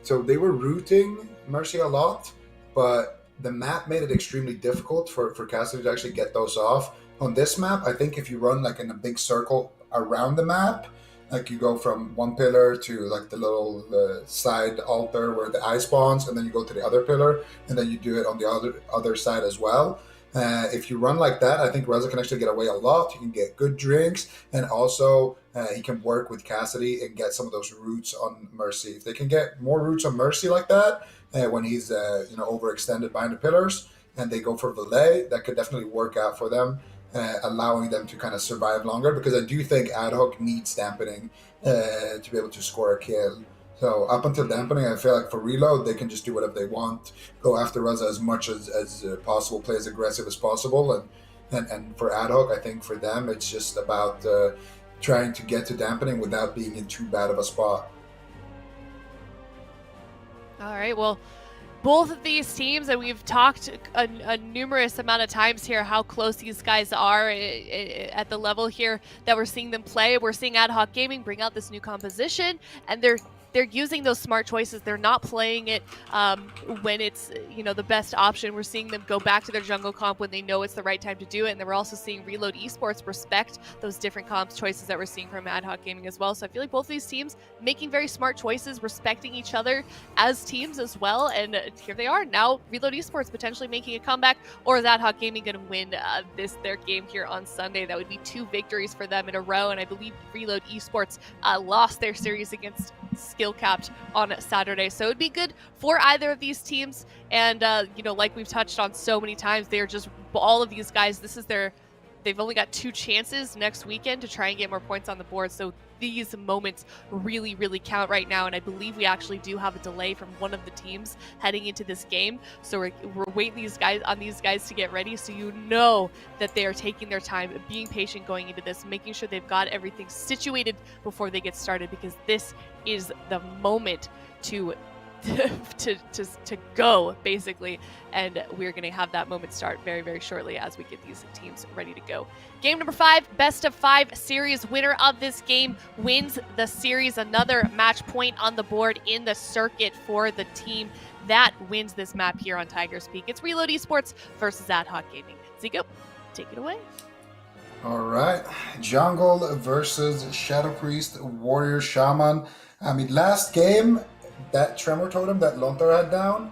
so they were rooting Mercy a lot, but the map made it extremely difficult for Cassidy to actually get those off. On this map, I think if you run like in a big circle around the map, like you go from one pillar to like the little side altar where the eye spawns, and then you go to the other pillar, and then you do it on the other side as well. If you run like that, I think Relzah can actually get away a lot. You can get good drinks, and also he can work with Cassidy and get some of those roots on Mercy. If they can get more roots on Mercy like that, when he's overextended behind the pillars, and they go for Vilaye, that could definitely work out for them. allowing them to kind of survive longer, because I do think Adhoc needs dampening to be able to score a kill. So up until dampening, I feel like for reload, they can just do whatever they want, go after Relzah as much as possible, play as aggressive as possible. And for Adhoc, I think for them, it's just about trying to get to dampening without being in too bad of a spot. All right, well, both of these teams, and we've talked a numerous amount of times here how close these guys are at the level here that we're seeing them play. We're seeing Ad Hoc Gaming bring out this new composition, and they're using those smart choices. They're not playing it when it's the best option. We're seeing them go back to their jungle comp when they know it's the right time to do it, and then we're also seeing Reload Esports respect those different comps choices that we're seeing from Ad Hoc Gaming as well. So I feel like both of these teams making very smart choices, respecting each other as teams as well, and here they are now. Reload Esports potentially making a comeback, or is Ad Hoc Gaming going to win their game here on Sunday? That would be 2 victories for them in a row, and I believe Reload Esports lost their series against Skill Capped on Saturday, so it'd be good for either of these teams. And like we've touched on so many times, they're just, all of these guys, they've only got 2 chances next weekend to try and get more points on the board, so these moments really, really count right now. And I believe we actually do have a delay from one of the teams heading into this game, so we're waiting these guys to get ready, so that they are taking their time, being patient going into this, making sure they've got everything situated before they get started, because this is the moment to go, basically, and we're going to have that moment start very, very shortly as we get these teams ready to go. Game number 5, best of 5 series. Winner of this game wins the series. Another match point on the board in the circuit for the team that wins this map here on Tigers Peak. It's Reload Esports versus Ad Hoc Gaming. Zico, take it away. All right, Jungle versus Shadow Priest, Warrior, Shaman. I mean, last game, that Tremor Totem that Lontar had down,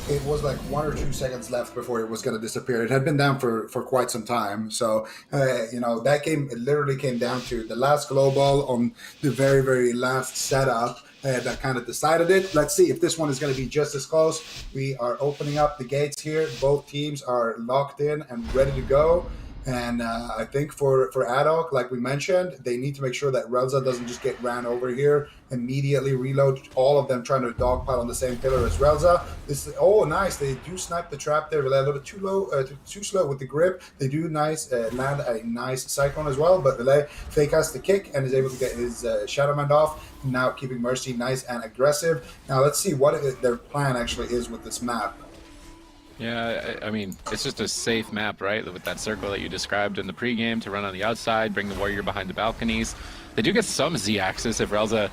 it was like 1 or 2 seconds left before it was going to disappear. It had been down for quite some time. So, that game, it literally came down to the last global on the very, very last setup that kind of decided it. Let's see if this one is going to be just as close. We are opening up the gates here. Both teams are locked in and ready to go. And I think for Ad Hoc, like we mentioned, they need to make sure that Relzah doesn't just get ran over here, immediately reload, all of them trying to dogpile on the same pillar as Relzah. Nice. They do snipe the trap there, but a little bit too slow with the grip. They do land a nice Cyclone as well, but Vilaye fake has the kick and is able to get his Shadowman off, now keeping Mercy nice and aggressive. Now let's see what their plan actually is with this map. Yeah, I mean, it's just a safe map, right? With that circle that you described in the pregame to run on the outside, bring the warrior behind the balconies. They do get some Z-axis if Relzah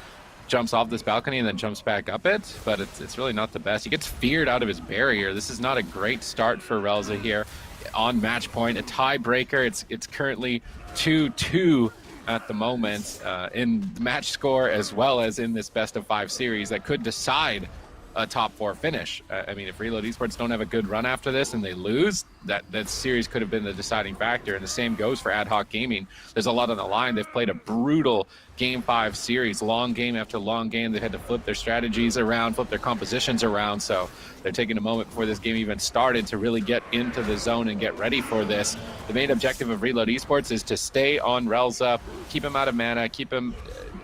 jumps off this balcony and then jumps back up it, but it's really not the best. He gets feared out of his barrier. This is not a great start for Relzah here on match point. A tiebreaker. It's currently 2-2 at the moment in match score, as well as in this best of 5 series that could decide a top 4 finish. I mean, if Reload Esports don't have a good run after this and they lose, that series could have been the deciding factor. And the same goes for Ad Hoc Gaming. There's a lot on the line. They've played a brutal Game 5 series, long game after long game. They've had to flip their strategies around, flip their compositions around. So they're taking a moment before this game even started to really get into the zone and get ready for this. The main objective of Reload Esports is to stay on Relzah, keep him out of mana, keep him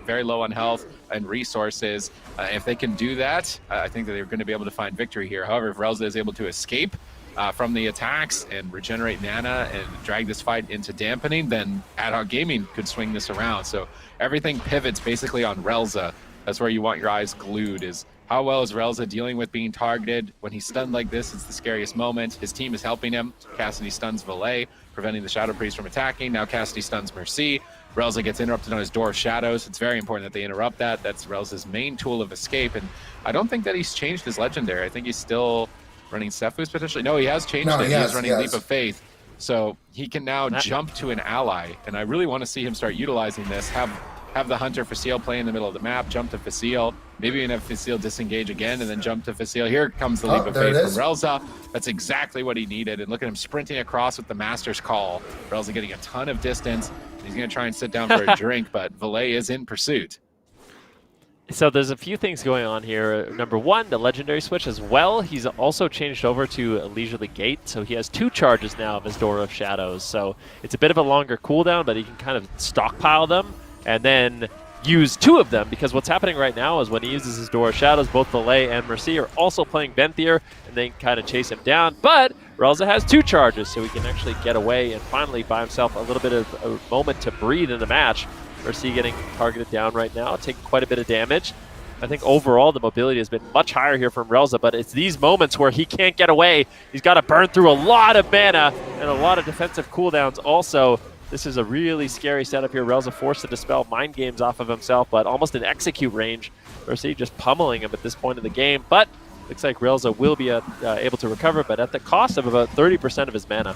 very low on health and resources. If they can do that, I think that they're going to be able to find victory here. However, if Relzah is able to escape from the attacks and regenerate mana and drag this fight into dampening, then Ad Hoc Gaming could swing this around. So everything pivots basically on Relzah. That's where you want your eyes glued, is how well is Relzah dealing with being targeted? When he's stunned like this, it's the scariest moment. His team is helping him. Cassidy stuns Vilaye, preventing the Shadow Priest from attacking. Now Cassidy stuns Merce. Relzah gets interrupted on his Door of Shadows. It's very important that they interrupt that. That's Relzah's main tool of escape, and I don't think that he's changed his legendary. I think he's still running Sephuz potentially. No, he has changed it. He is running Leap of Faith. So he can now jump to an ally, and I really want to see him start utilizing this. Have the Hunter Facile play in the middle of the map, jump to Facile, maybe even have Facile disengage again, and then jump to Facile. Here comes the Leap of Faith from Relzah. That's exactly what he needed, and look at him sprinting across with the Master's Call. Relzah getting a ton of distance. He's going to try and sit down for a drink, but Vilaye is in pursuit. So there's a few things going on here. Number one, the legendary switch as well. He's also changed over to a leisurely gate, so he has 2 charges now of his Door of Shadows. So it's a bit of a longer cooldown, but he can kind of stockpile them and then use 2 of them, because what's happening right now is when he uses his Door of Shadows, both Vilaye and Merce are also playing Venthyr, and they can kind of chase him down. But Relzah has 2 charges, so he can actually get away and finally buy himself a little bit of a moment to breathe in the match. Merce getting targeted down right now, taking quite a bit of damage. I think overall the mobility has been much higher here from Relzah, but it's these moments where he can't get away. He's got to burn through a lot of mana and a lot of defensive cooldowns also. This is a really scary setup here. Relzah forced to dispel mind games off of himself, but almost in execute range. Merce just pummeling him at this point of the game, but looks like Relzah will be able to recover, but at the cost of about 30% of his mana.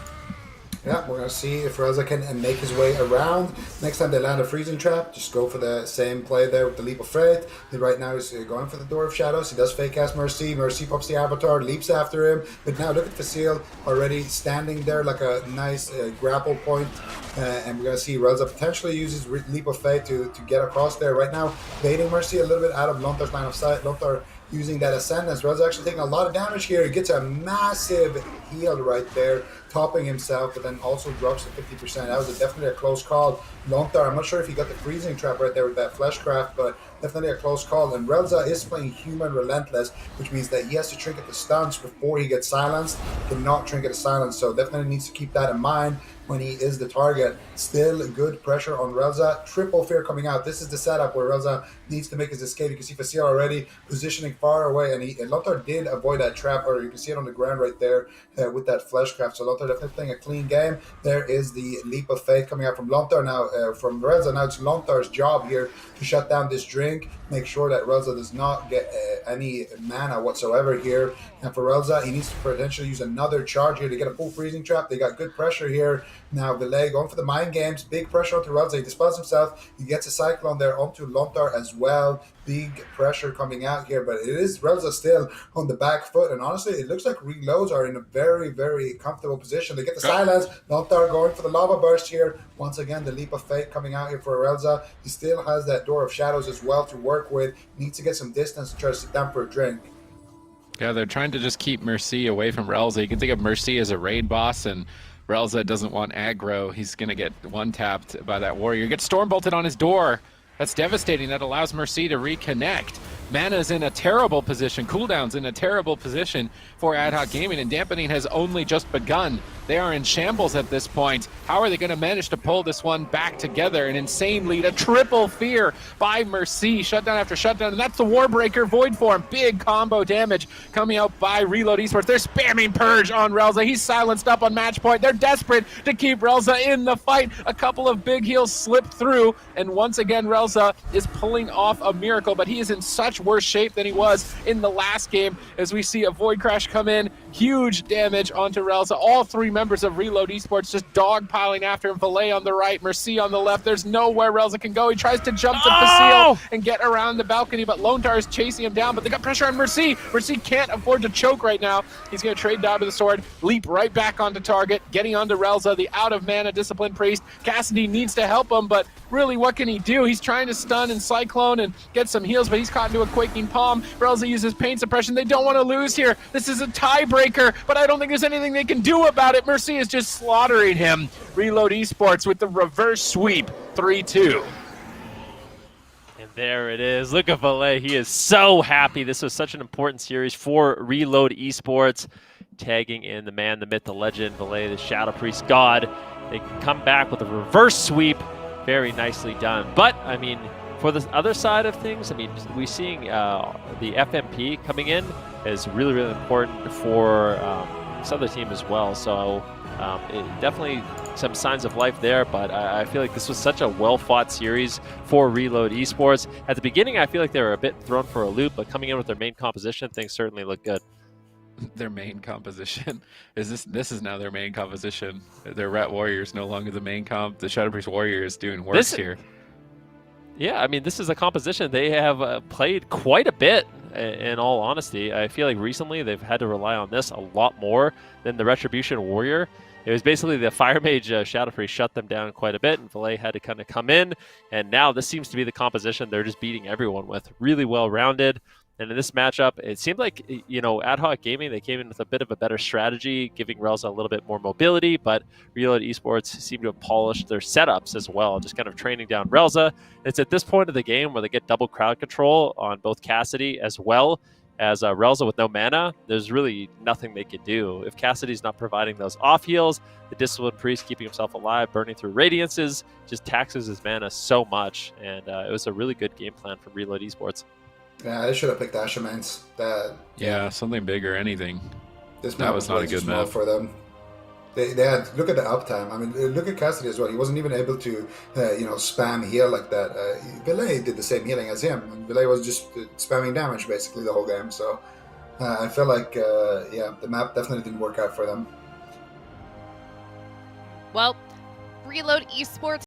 Yeah, we're going to see if Relzah can make his way around. Next time they land a freezing trap, just go for the same play there with the Leap of Faith. Right now he's going for the Door of Shadows. He does fake cast Merce. Merce pops the Avatar, leaps after him. But now look at Facile already standing there like a nice grapple point. And we're going to see Relzah potentially use his Leap of Faith to get across there. Right now, baiting Merce a little bit out of Lontar's line of sight. Lontar using that Ascendance. Relzah actually taking a lot of damage here. He gets a massive heal right there, topping himself, but then also drops to 50%. That was definitely a close call. Lontar, I'm not sure if he got the freezing trap right there with that Fleshcraft, but definitely a close call. And Relzah is playing Human Relentless, which means that he has to trinket the stuns before he gets silenced. He cannot trinket the silence, so definitely needs to keep that in mind when he is the target. Still good pressure on Relzah. Triple Fear coming out. This is the setup where Relzah needs to make his escape. You can see Facile already positioning far away, and Lontar did avoid that trap, or you can see it on the ground right there with that Fleshcraft. So Lontar definitely playing a clean game. There is the Leap of Faith coming out from Lontar now, from Relzah. Now it's Lontar's job here to shut down this drink, make sure that Relzah does not get any mana whatsoever here. And for Relzah, he needs to potentially use another charge here to get a full freezing trap. They got good pressure here. Now Vilaye going for the mind games, big pressure onto Relzah. He dispels himself. He gets a Cyclone there onto Lontar as well. Big pressure coming out here, but it is Relzah still on the back foot. And honestly, it looks like Reloads are in a very, very comfortable position. They get the silence. Lontar going for the Lava Burst here. Once again, the Leap of Fate coming out here for Relzah. He still has that Door of Shadows as well to work with. Needs to get some distance to try to sit down for a drink. Yeah, they're trying to just keep Merce away from Relzah. You can think of Merce as a raid boss, and Relzah doesn't want aggro. He's going to get one-tapped by that warrior. Gets Storm Bolted on his door. That's devastating. That allows Merce to reconnect. Mana's in a terrible position. Cooldown's in a terrible position for Ad Hoc Gaming, and Dampening has only just begun. They are in shambles at this point. How are they going to manage to pull this one back together? An insane lead, a triple fear by Merce. Shutdown after shutdown, and that's the Warbreaker Void Form. Big combo damage coming out by Reload Esports. They're spamming Purge on Relzah. He's silenced up on match point. They're desperate to keep Relzah in the fight. A couple of big heals slip through, and once again, Relzah is pulling off a miracle, but he is in such worse shape than he was in the last game as we see a Void Crash come in. Huge damage onto Relzah. All 3 members of Reload Esports just dogpiling after him. Vilaye on the right, Merce on the left. There's nowhere Relzah can go. He tries to jump to Facile and get around the balcony, but Lontar is chasing him down, but they got pressure on Merce. Merce can't afford to choke right now. He's going to trade down to the sword, leap right back onto target, getting onto Relzah, the out-of-mana Disciplined Priest. Cassidy needs to help him, but really, what can he do? He's trying to stun and Cyclone and get some heals, but he's caught into a Quaking Palm. Relzah uses Pain Suppression. They don't want to lose here. This is a tiebreaker, but I don't think there's anything they can do about it. Merce is just slaughtering him. Reload Esports with the reverse sweep, 3-2. And there it is. Look at Vilaye. He is so happy. This was such an important series for Reload Esports. Tagging in the man, the myth, the legend, Vilaye, the Shadow Priest God. They can come back with a reverse sweep. Very nicely done. But, I mean, for the other side of things, I mean, we're seeing the FMP coming in is really, really important for this other team as well. So definitely some signs of life there, but I feel like this was such a well-fought series for Reload Esports. At the beginning, I feel like they were a bit thrown for a loop, but coming in with their main composition, things certainly look good. Their main composition is this is now their main composition. Their Rat Warriors no longer the main comp. The Shadow Priest Warrior is doing work here. Yeah, I mean, this is a composition they have played quite a bit in all honesty. I feel like recently they've had to rely on this a lot more than the Retribution Warrior. It was basically the Fire Mage Shadow Priest shut them down quite a bit, and Vilaye had to kind of come in, and now this seems to be the composition they're just beating everyone with. Really well-rounded. And in this matchup, it seemed like, Ad Hoc Gaming, they came in with a bit of a better strategy, giving Relzah a little bit more mobility, but Reload Esports seem to have polished their setups as well, just kind of training down Relzah. It's at this point of the game where they get double crowd control on both Cassidy as well as Relzah with no mana. There's really nothing they could do. If Cassidy's not providing those off heals, the Disciplined Priest keeping himself alive, burning through Radiances, just taxes his mana so much, and it was a really good game plan from Reload Esports. Yeah, I should have picked Ashermans. Yeah, something big or anything. This that was not a good map for them. They had, look at the uptime. I mean, look at Cassidy as well. He wasn't even able to, spam heal like that. Vilaye did the same healing as him. And Vilaye was just spamming damage basically the whole game. So I feel like, the map definitely didn't work out for them. Well, Reload Esports